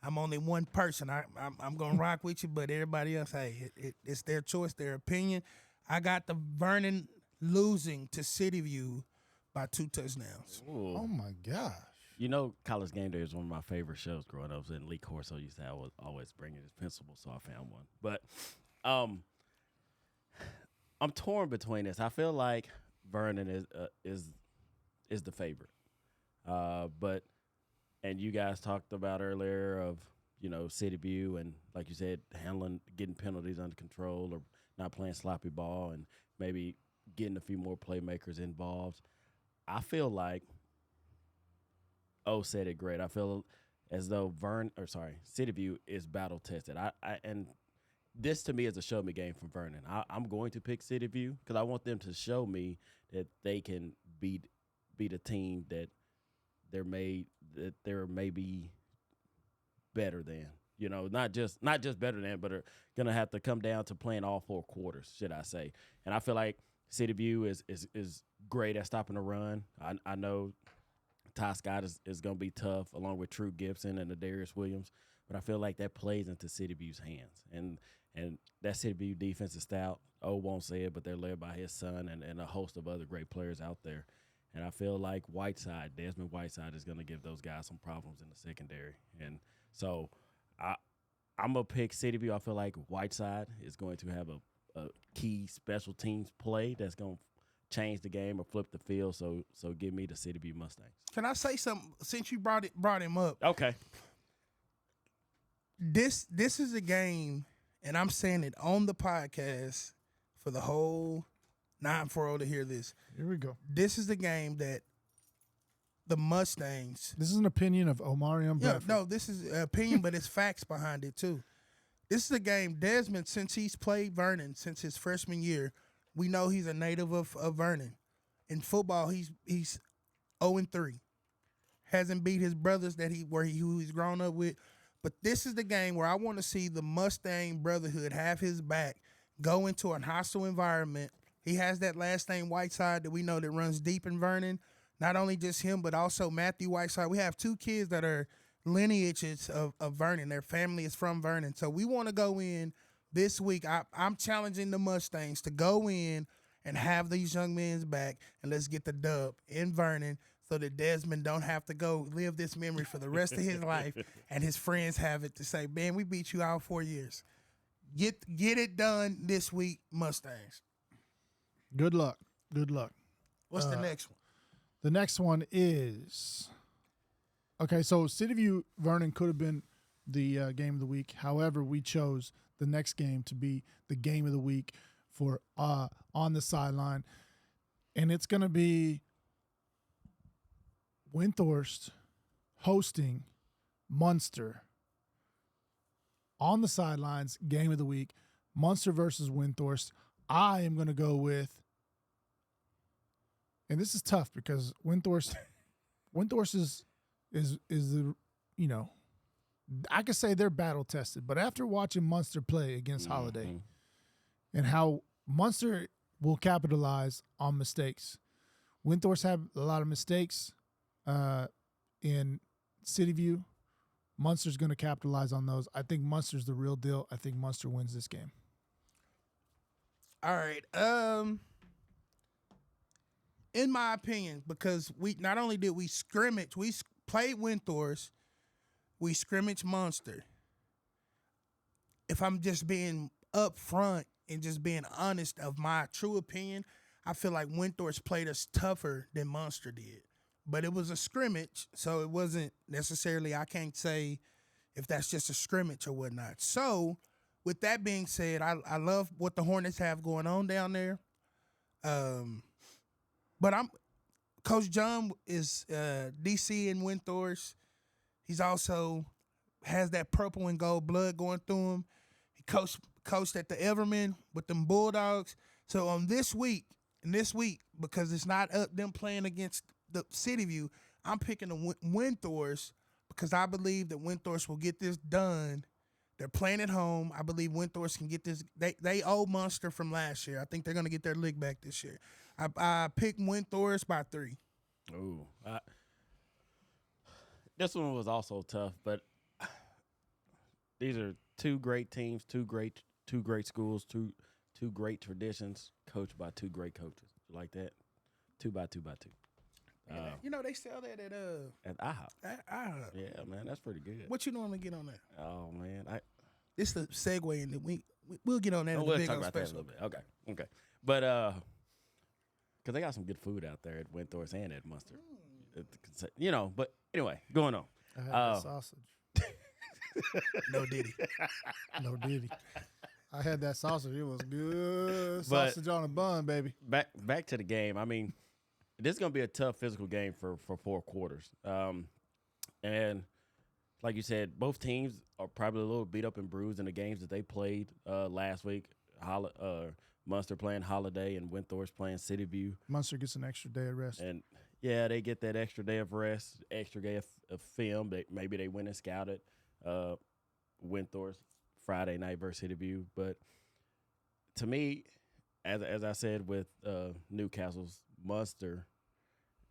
B: I'm only one person. I'm going to rock with you, but everybody else, hey, it's their choice, their opinion. I got the Vernon losing to City View by 2 touchdowns.
C: Ooh.
A: Oh, my gosh.
C: You know, College Game Day is one of my favorite shows growing up. I was in Lee Corso used to always bring his principal, so I found one. But I'm torn between this. I feel like Vernon is the favorite. And you guys talked about earlier of, City View and, like you said, getting penalties under control or not playing sloppy ball and maybe getting a few more playmakers involved. I feel like said it great. I feel as though City View is battle tested. And this to me is a show me game from Vernon. I'm going to pick City View because I want them to show me that they can beat a team that they're maybe better than. Not just better than, but are gonna have to come down to playing all 4 quarters, should I say? And I feel like City View is great at stopping the run. I know Ty Scott is going to be tough, along with True Gibson and Darius Williams. But I feel like that plays into City View's hands. And that City View defense is stout. O won't say it, but they're led by his son and a host of other great players out there. And I feel like Desmond Whiteside is going to give those guys some problems in the secondary. And so I'm going to pick City View. I feel like Whiteside is going to have a key special teams play that's going to change the game or flip the field. So give me the City View Mustangs.
B: Can I say something since you brought him up?
C: Okay.
B: This is a game, and I'm saying it on the podcast for the whole 940 to hear this.
A: Here we go.
B: This is the game that the Mustangs.
A: This is an opinion of Omarion Bradford.
B: Yeah, no, this is an opinion, but it's facts behind it too. This is a game Desmond, since he's played Vernon since his freshman year, we know he's a native of Vernon. In football, he's 0-3. Hasn't beat his brothers who he's grown up with. But this is the game where I want to see the Mustang Brotherhood have his back, go into a hostile environment. He has that last name Whiteside that we know that runs deep in Vernon. Not only just him, but also Matthew Whiteside. We have two kids that are lineages of Vernon. Their family is from Vernon. So we want to go in this week. I'm challenging the Mustangs to go in and have these young men's back, and let's get the dub in Vernon so that Desmond don't have to go live this memory for the rest of his life, and his friends have it to say, man, we beat you out 4 years. Get it done this week, Mustangs.
A: Good luck. Good luck.
B: What's the next one?
A: The next one is okay. So City View Vernon could have been the game of the week. However, we chose the next game to be the game of the week for on the sideline, and it's going to be Windthorst hosting Munster on the sidelines. Game of the week, Munster versus Windthorst. I am going to go with, and this is tough because Windthorst is the, you know, I could say they're battle tested, but after watching Munster play against Holiday and how Munster will capitalize on mistakes, Windthorst have a lot of mistakes in City View. Munster's going to capitalize on those. I think Munster's the real deal. I think Munster wins this game.
B: All right. In my opinion, because we not only did we scrimmage, we played Windthorst, we scrimmage Munster. If I'm just being upfront and just being honest of my true opinion, I feel like Windthorst played us tougher than Munster did. But it was a scrimmage, so it wasn't necessarily, I can't say if that's just a scrimmage or whatnot. So, with that being said, I love what the Hornets have going on down there. But Coach John is DC in Windthorst. He's also has that purple and gold blood going through him. He coached at the Everman with them Bulldogs. So on this week, because it's not them playing against the City View, I'm picking the Windthorst because I believe that Windthorst will get this done. They're playing at home. I believe Windthorst can get this. They owe Munster from last year. I think they're going to get their lick back this year. I picked Windthorst by 3.
C: Ooh, this one was also tough, but these are two great teams, two great schools, two great traditions, coached by two great coaches. You like that? 2 by 2 by 2.
B: You know they sell that
C: At IHOP.
B: at IHOP.
C: Yeah, man, that's pretty good.
B: What you normally get on that?
C: Oh man,
B: This the segue, and we'll get on that.
C: we'll
B: in the
C: talk
B: big
C: about that a
B: special.
C: little bit. Okay, but because they got some good food out there at Windthorst and at Munster, you know. But anyway, going on.
A: I had that sausage.
B: No diddy.
A: No diddy. I had that sausage. It was good. Sausage on a bun, baby.
C: Back to the game. I mean, this is going to be a tough physical game for 4 quarters. And like you said, both teams are probably a little beat up and bruised in the games that they played last week. Munster playing Holiday and Windthorst playing City View.
A: Munster gets an extra day of rest.
C: And, yeah, they get that extra day of rest, extra day of film. Maybe they went and scouted Windthorst Friday night versus City View. But to me, as I said with Newcastle's Munster,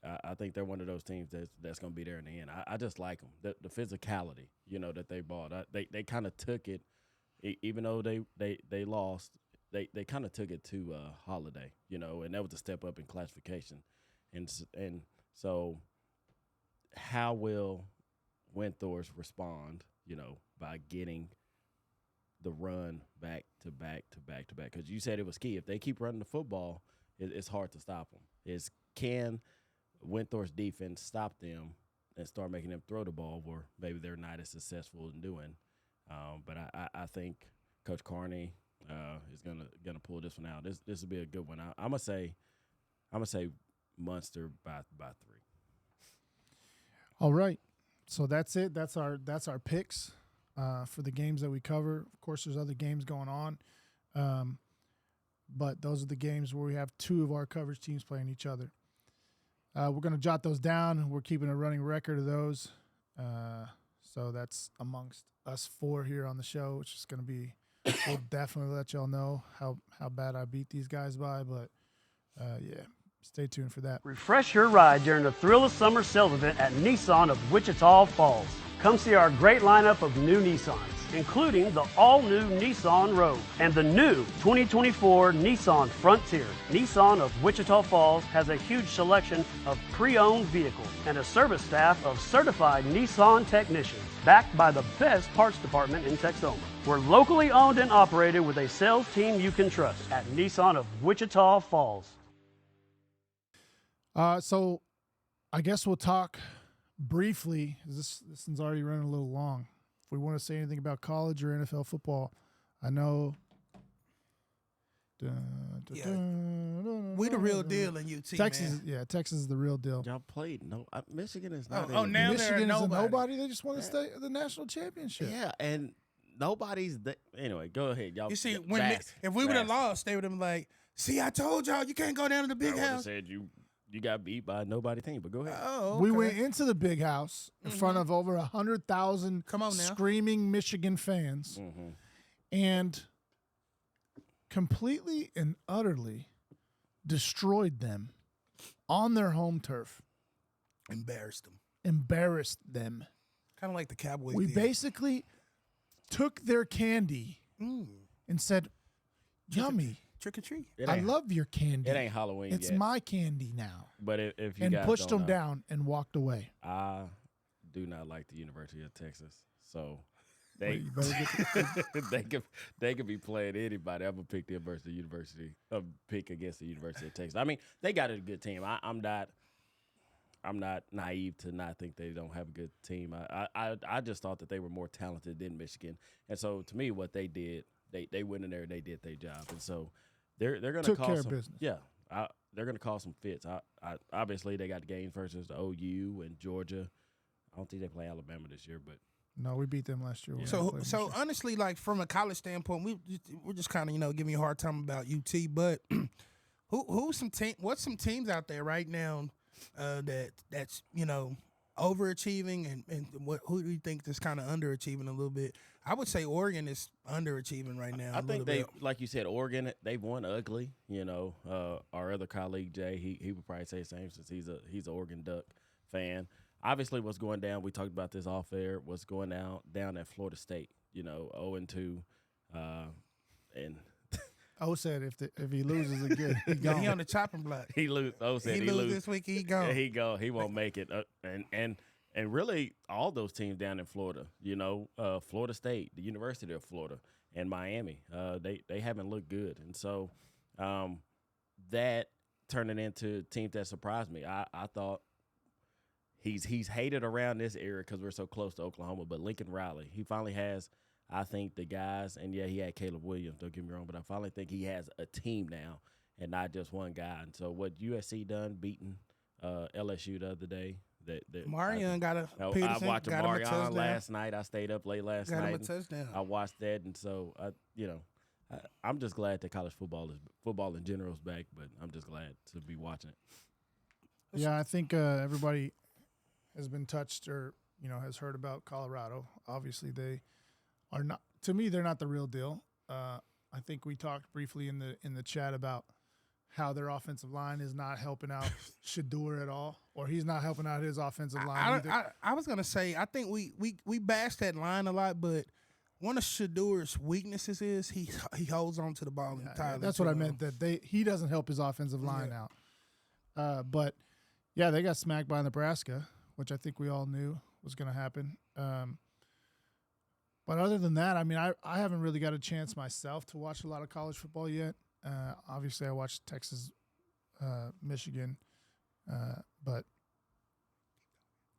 C: I think they're one of those teams that's going to be there in the end. I just like them. The physicality, that they brought. They kind of took it, even though they lost. They kind of took it to Holiday, and that was a step up in classification. And so how will Windthorst respond, by getting the run back to back to back to back? Because you said it was key. If they keep running the football, it's hard to stop them. Can Windthorst's defense stop them and start making them throw the ball where maybe they're not as successful in doing? But I think Coach Carney is gonna pull this one out. This will be a good one. I'm gonna say Munster by 3.
A: All right, so that's it. That's our picks for the games that we cover. Of course, there's other games going on, but those are the games where we have 2 of our coverage teams playing each other. We're going to jot those down. We're keeping a running record of those. So that's amongst us 4 here on the show, which is going to be – we'll definitely let y'all know how bad I beat these guys by. But, yeah, stay tuned for that.
E: Refresh your ride during the Thrill of Summer sales event at Nissan of Wichita Falls. Come see our great lineup of new Nissans, including the all-new Nissan Rogue and the new 2024 Nissan Frontier. Nissan of Wichita Falls has a huge selection of pre-owned vehicles and a service staff of certified Nissan technicians, backed by the best parts department in Texoma. We're locally owned and operated with a sales team you can trust at Nissan of Wichita Falls.
A: So I guess we'll talk briefly. This one's already running a little long. If we want to say anything about college or NFL football, I know.
B: We the real deal in UT,
A: Texas,
B: man.
A: yeah, Texas is the real deal.
C: Y'all played Michigan is not.
B: Now
A: Michigan
B: they're
A: is a
B: nobody.
A: nobody. They just want to stay at the national championship.
C: Yeah, and nobody's anyway. Go ahead, y'all.
B: You see,
C: If
B: we would have lost, they would have been like, "See, I told y'all you can't go down to the big
C: I
B: house."
C: said you got beat by a nobody team, but go ahead.
B: Oh, okay.
A: We went into the big house in front of over 100,000
B: Come on now.
A: screaming Michigan fans, and completely and utterly destroyed them on their home turf.
B: Embarrassed them.
A: Embarrassed them.
B: Kind of like the Cowboys.
A: We
B: did.
A: basically took their candy and said, "Yummy,
B: Trick or treat.
A: I love your candy.
C: It ain't Halloween
A: It's
C: yet.
A: my candy now."
C: But if you
A: And
C: guys
A: pushed
C: don't
A: them
C: know,
A: down and walked away.
C: I do not like the University of Texas, so
A: Well,
C: they
A: you better get
C: they could be playing anybody. I'm gonna pick the University. Pick against the University of Texas. I mean, they got a good team. I'm not naive to not think they don't have a good team. I just thought that they were more talented than Michigan, and so to me, what they did, they went in there and they did their job, and so they're going to
A: Took
C: cause
A: care of
C: some
A: business.
C: Yeah, they're going to cause some fits. I obviously they got the games versus the OU and Georgia. I don't think they play Alabama this year, but
A: No, we beat them last year.
B: So honestly, like from a college standpoint, we're just kind of giving you a hard time about UT. But what's some teams out there right now that's overachieving and who do you think is kind of underachieving a little bit? I would say Oregon is underachieving right now.
C: I think like you said, Oregon, they've won ugly. Our other colleague Jay, he would probably say the same since he's an Oregon Duck fan. Obviously, what's going down, we talked about this off air, what's going down at Florida State, 0-2. And
A: O said if he loses again, he gone.
B: He on the chopping block.
C: he lose. O said he lose
B: this week. He gone.
C: He won't make it. And really, all those teams down in Florida, Florida State, the University of Florida, and Miami, they haven't looked good. And so that turning into teams that surprised me. I thought he's hated around this area because we're so close to Oklahoma, but Lincoln Riley, he finally has, I think, the guys, and yeah, he had Caleb Williams, don't get me wrong, but I finally think he has a team now and not just one guy. And so what USC done, beating LSU the other day,
B: Marion got a Peterson.
C: I watched
B: got him a touchdown
C: Marion last night. I stayed up late last night.
B: Got him a touchdown.
C: I watched that, and so I'm just glad that college football in general is back. But I'm just glad to be watching it.
A: Yeah, I think everybody has been touched or has heard about Colorado. Obviously, they are not. To me, they're not the real deal. I think we talked briefly in the chat about how their offensive line is not helping out Shador at all, or he's not helping out his offensive line either.
B: I was gonna say I think we bash that line a lot, but one of Shador's weaknesses is he holds on to the ball entirely.
A: That's what I meant. That he doesn't help his offensive line out. But yeah, they got smacked by Nebraska, which I think we all knew was going to happen. But other than that, I mean, I haven't really got a chance myself to watch a lot of college football yet. Obviously, I watched Texas, Michigan, but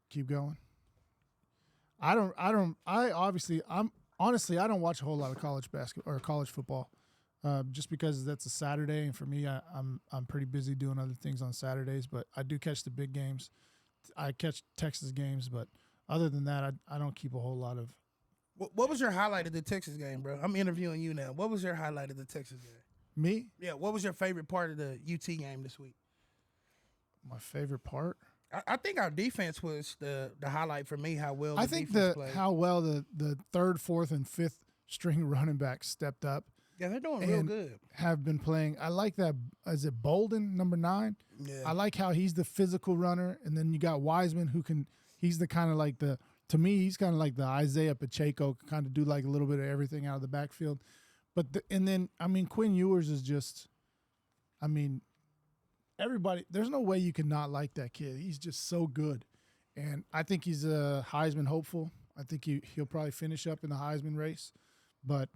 A: keep going. Honestly, I don't watch a whole lot of college basketball or college football, just because that's a Saturday, and for me, I'm pretty busy doing other things on Saturdays. But I do catch the big games. I catch Texas games, but other than that, I don't keep a whole lot of.
B: What was your highlight of the Texas game, bro? I'm interviewing you now. What was your highlight of the Texas game?
A: Me?
B: Yeah. What was your favorite part of the UT game this week?
A: My favorite part?
B: I think our defense was the highlight for me. How well
A: I think
B: played.
A: how well the third, fourth, and fifth string running backs stepped up.
B: Yeah, they're doing real good.
A: Have been playing. I like that. Is it Bolden, number 9?
B: Yeah.
A: I like how he's the physical runner, and then you got Wiseman who can. He's the kind of like the. To me, he's kind of like the Isaiah Pacheco, kind of do like a little bit of everything out of the backfield. But and then I mean Quinn Ewers is just. I mean. Everybody, there's no way you can not like that kid. He's just so good, and I think he's a Heisman hopeful. I think he'll probably finish up in the Heisman race. But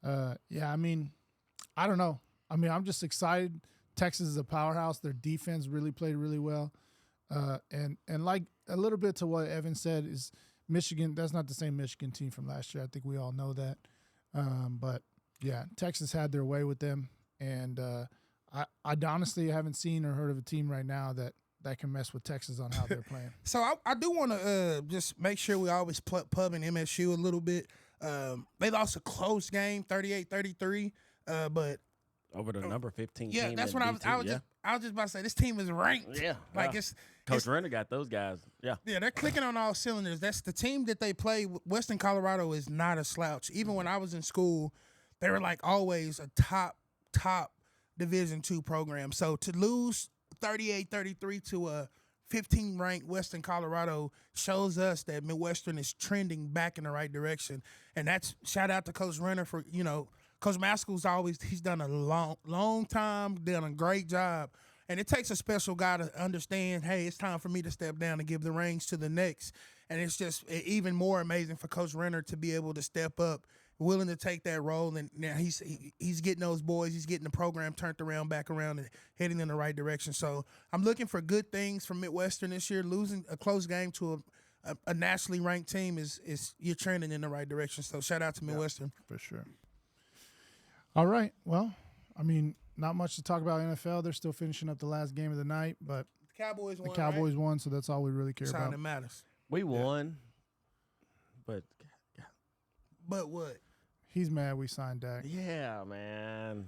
A: yeah, I mean, I don't know. I mean, I'm just excited. Texas is a powerhouse. Their defense really played really well, and like a little bit to what Evan said is Michigan. That's not the same Michigan team from last year. I think we all know that. But yeah, Texas had their way with them, and. I honestly haven't seen or heard of a team right now that can mess with Texas on how they're playing.
B: So I do want to just make sure we always pub in MSU a little bit. They lost a close game, 38-33, but
C: over the number 15
B: yeah,
C: team.
B: That's what I was just about to say. This team is ranked.
C: Yeah,
B: like
C: Coach Renner got those guys. Yeah,
B: they're clicking on all cylinders. That's the team that they play. Western Colorado is not a slouch. Even when I was in school, they were like always a top Division II program. So to lose 38-33 to a 15-ranked Western Colorado shows us that Midwestern is trending back in the right direction. And that's shout out to Coach Renner for, Coach Maskell's he's done a long time, done a great job. And it takes a special guy to understand, hey, it's time for me to step down and give the reins to the next. And it's just even more amazing for Coach Renner to be able to step up, willing to take that role, and now he's getting those boys, he's getting the program turned back around and heading in the right direction. So I'm looking for good things from Midwestern this year. Losing a close game to a nationally ranked team is you're trending in the right direction. So shout out to Midwestern.
A: For sure. All right. Well, I mean, not much to talk about NFL. They're still finishing up the last game of the night, but
B: the Cowboys won.
A: The Cowboys won, so that's all we really care
B: that's
A: about.
B: all that matters.
C: We won, but
B: what?
A: He's mad we signed Dak.
C: Yeah, man.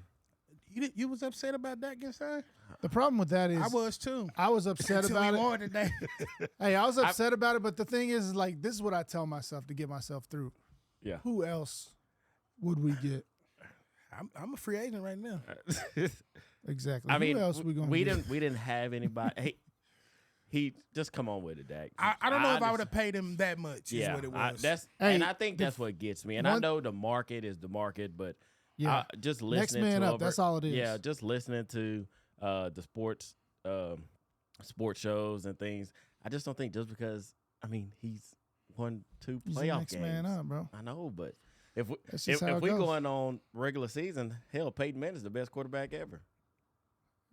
B: You was upset about Dak getting signed?
A: The problem with that is
B: I was too.
A: I was upset about it.
B: Today.
A: Hey, I was upset about it, but the thing is, like, this is what I tell myself to get myself through.
C: Yeah.
A: Who else would we get?
B: I'm a free agent right now.
A: Exactly.
C: I mean,
A: who else we gonna
C: we
A: get?
C: didn't have anybody. He just come on with it, Dak.
B: I don't know if I would have paid him that much.
C: Yeah,
B: is what it was.
C: and I think that's what gets me. And I know the market is the market, but just listening
A: next man
C: to
A: up. That's all it is.
C: Yeah, just listening to the sports shows and things. I just don't think just because he's won 2
A: He's
C: playoff
A: the next
C: games.
A: man up, bro.
C: I know, but if
A: That's just how it
C: we
A: goes.
C: going on regular season, hell, Peyton Manning's the best quarterback ever.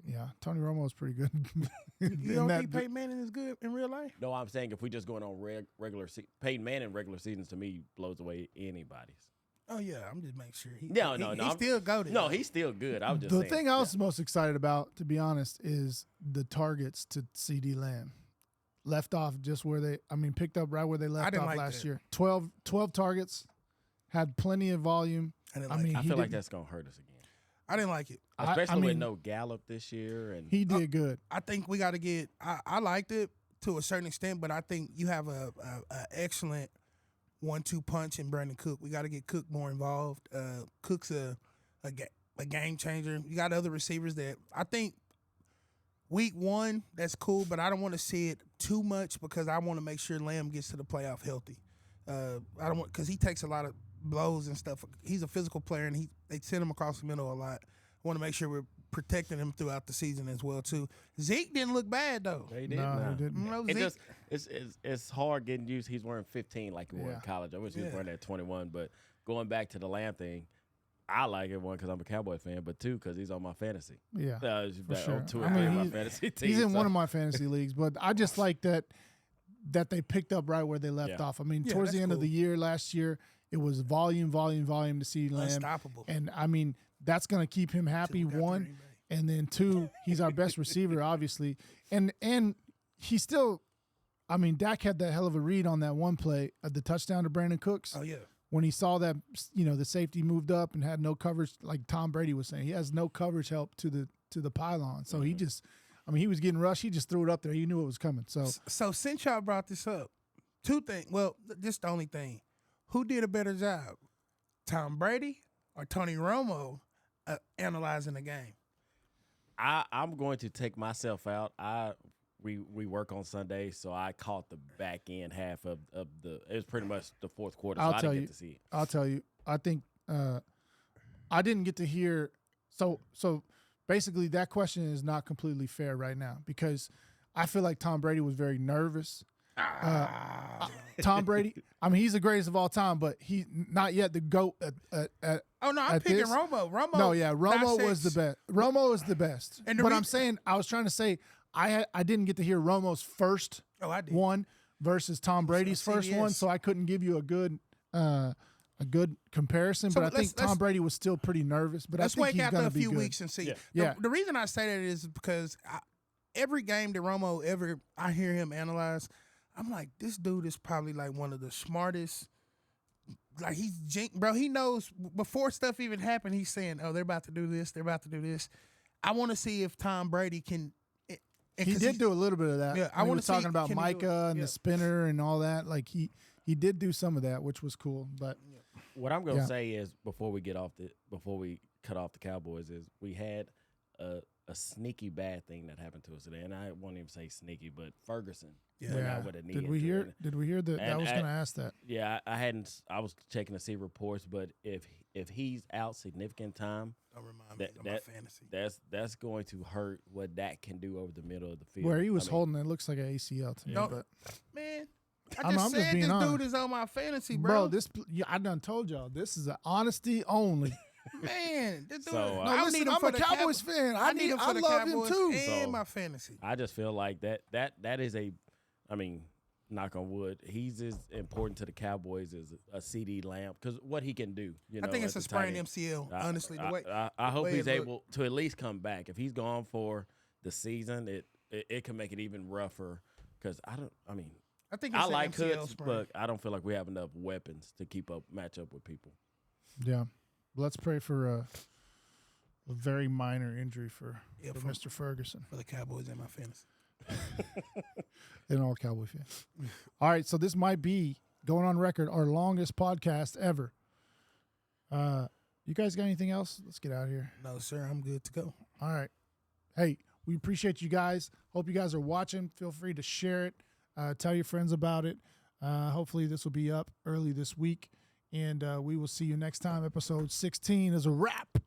A: Yeah, Tony Romo is pretty good.
B: You don't think Peyton Manning is good in real life?
C: No, I'm saying if we just going on regular season, Peyton Manning regular seasons to me blows away anybody's.
B: Oh yeah, I'm just making sure. He's
C: still
B: go there.
C: No, he's still good. I was just
A: the
C: saying.
A: thing I was most excited about, to be honest, is the targets to CD Lamb. Left off just where picked up right where they left off last year. 12 targets, had plenty of volume.
C: I feel like that's gonna hurt us again.
B: I didn't like it,
C: especially with no Gallup this year. And
A: he did good.
B: I think we got to get. I liked it to a certain extent, but I think you have a excellent 1-2 punch in Brandon Cook. We got to get Cook more involved. Cook's a game changer. You got other receivers that I think week 1, that's cool, but I don't want to see it too much because I want to make sure Lamb gets to the playoff healthy. I don't want, because he takes a lot of blows and stuff. He's a physical player, and they send him across the middle a lot. I want to make sure we're protecting him throughout the season as well too. Zeke didn't look bad though.
C: They did.
A: No, he didn't.
B: You know,
C: It
B: Zeke,
C: just it's hard getting used. He's wearing 15 like he wore in
A: Yeah.
C: college. I wish he was
B: Yeah.
C: wearing that 21. But going back to the Lamb thing, I like it, one, because I'm a Cowboy fan, but 2, because he's on my fantasy.
A: Yeah,
C: For
A: sure.
C: 2 or
A: I
C: 3
A: mean,
C: of my
A: he's-
C: fantasy teams.
A: he's in
C: so-
A: one of my fantasy leagues, but I just like that they picked up right where they left
C: Yeah.
A: off. I mean,
B: Yeah,
A: towards the
B: that's
A: end of the
B: cool.
A: year last year, it was volume to see Lamb,
B: unstoppable.
A: and I mean that's going to keep him happy.
B: Till we got to
A: 1,
B: Green Bay.
A: and then 2, he's our best receiver, obviously, and he still. I mean, Dak had that hell of a read on that one play at the touchdown to Brandon Cooks.
B: Oh yeah.
A: When he saw that, the safety moved up and had no coverage, like Tom Brady was saying, he has no coverage help to the pylon. So he just, he was getting rushed. He just threw it up there. He knew it was coming. So
B: Since y'all brought this up, 2 things. Well, just the only thing. Who did a better job, Tom Brady or Tony Romo, analyzing the game?
C: I'm going to take myself out. We work on Sunday, so I caught the back end half of the. It was pretty much the fourth quarter, so
A: I'll
C: I
A: tell
C: didn't
A: you.
C: get to see it.
A: I'll tell you, I think I didn't get to hear. So basically, that question is not completely fair right now because I feel like Tom Brady was very nervous. Tom Brady, he's the greatest of all time, but he not yet the GOAT at
B: Oh no, I'm
A: at
B: picking
A: this-
B: Romo. Romo.
A: No, yeah, Romo was the
B: dissects.
A: best. Romo is the best.
B: And the
A: But
B: re-
A: I'm saying, I was trying to say, I didn't get to hear Romo's first
B: Oh, I did.
A: one versus Tom Brady's first one,
B: CBS.
A: so I couldn't give you a good comparison.
B: So
A: but I think
B: let's-
A: Tom Brady was still pretty nervous. But
B: Let's
A: I think
B: wait
A: he's
B: after
A: going
B: a
A: to be
B: few
A: good.
B: weeks and see.
C: Yeah.
A: Yeah.
B: The reason I say that is because every game that Romo I hear him analyze, I'm like, this dude is probably like one of the smartest. Like bro, he knows before stuff even happened. He's saying, "Oh, they're about to do this. They're about to do this." I want to see if Tom Brady can.
A: He did do a little bit of that.
B: Yeah, I
A: When he
B: wanna
A: was talking
B: see,
A: about
B: can he do it?
A: Micah and
B: Yeah.
A: the spinner and all that. Like he did do some of that, which was cool. But
C: What I'm gonna
A: Yeah.
C: say is before we cut off the Cowboys is we had a sneaky bad thing that happened to us today, and I won't even say sneaky, but Ferguson went out with a knee
A: did we
C: injury.
A: hear? Did we hear that? I
C: and
A: was
C: I-
A: going to ask that.
C: Yeah, I hadn't. I was checking to see reports, but if he's out significant time,
B: Don't remind me of my fantasy.
C: that's going to hurt what Dak can do over the middle of the field.
A: Where he was
C: I mean,
A: holding it looks like an ACL to me.
B: Don't-
A: But
B: Man,
A: I'm just
B: said
A: being
B: this
A: honest.
B: dude is on my fantasy,
A: bro,
B: bro.
A: I done told y'all this is an honesty only.
B: Man, this dude.
C: So,
A: No,
B: I
A: listen,
B: need him
A: I'm
B: for
A: a
B: the
A: Cowboys fan.
B: I need him for the
A: love him
B: Cowboys
A: too.
B: and
C: So-
B: my fantasy.
C: I just feel like that is a, I mean, knock on wood, he's as important to the Cowboys as a CD Lamb because what he can do. You know,
B: I think it's
C: at
B: a
C: the tight
B: sprained
C: end.
B: MCL. Honestly, the way
C: I hope
B: way
C: he's
B: it looked.
C: able to at least come back. If he's gone for the season, it can make it even rougher because I
B: think it's
C: I
B: an
C: like
B: MCL
C: Cooks,
B: sprain.
C: but I don't feel like we have enough weapons to match up with people.
A: Yeah, let's pray for a very minor injury for
B: Yeah,
A: for
B: for-
A: Mr. Ferguson
B: for the Cowboys and my fantasy.
A: and all Cowboy fans. All right, so this might be going on record our longest podcast ever. You guys got anything else? Let's get out of here.
B: No, sir, I'm good to go.
A: All right. Hey, we appreciate you guys. Hope you guys are watching. Feel free to share it. Tell your friends about it. Hopefully this will be up early this week. And we will see you next time. Episode 16 is a wrap.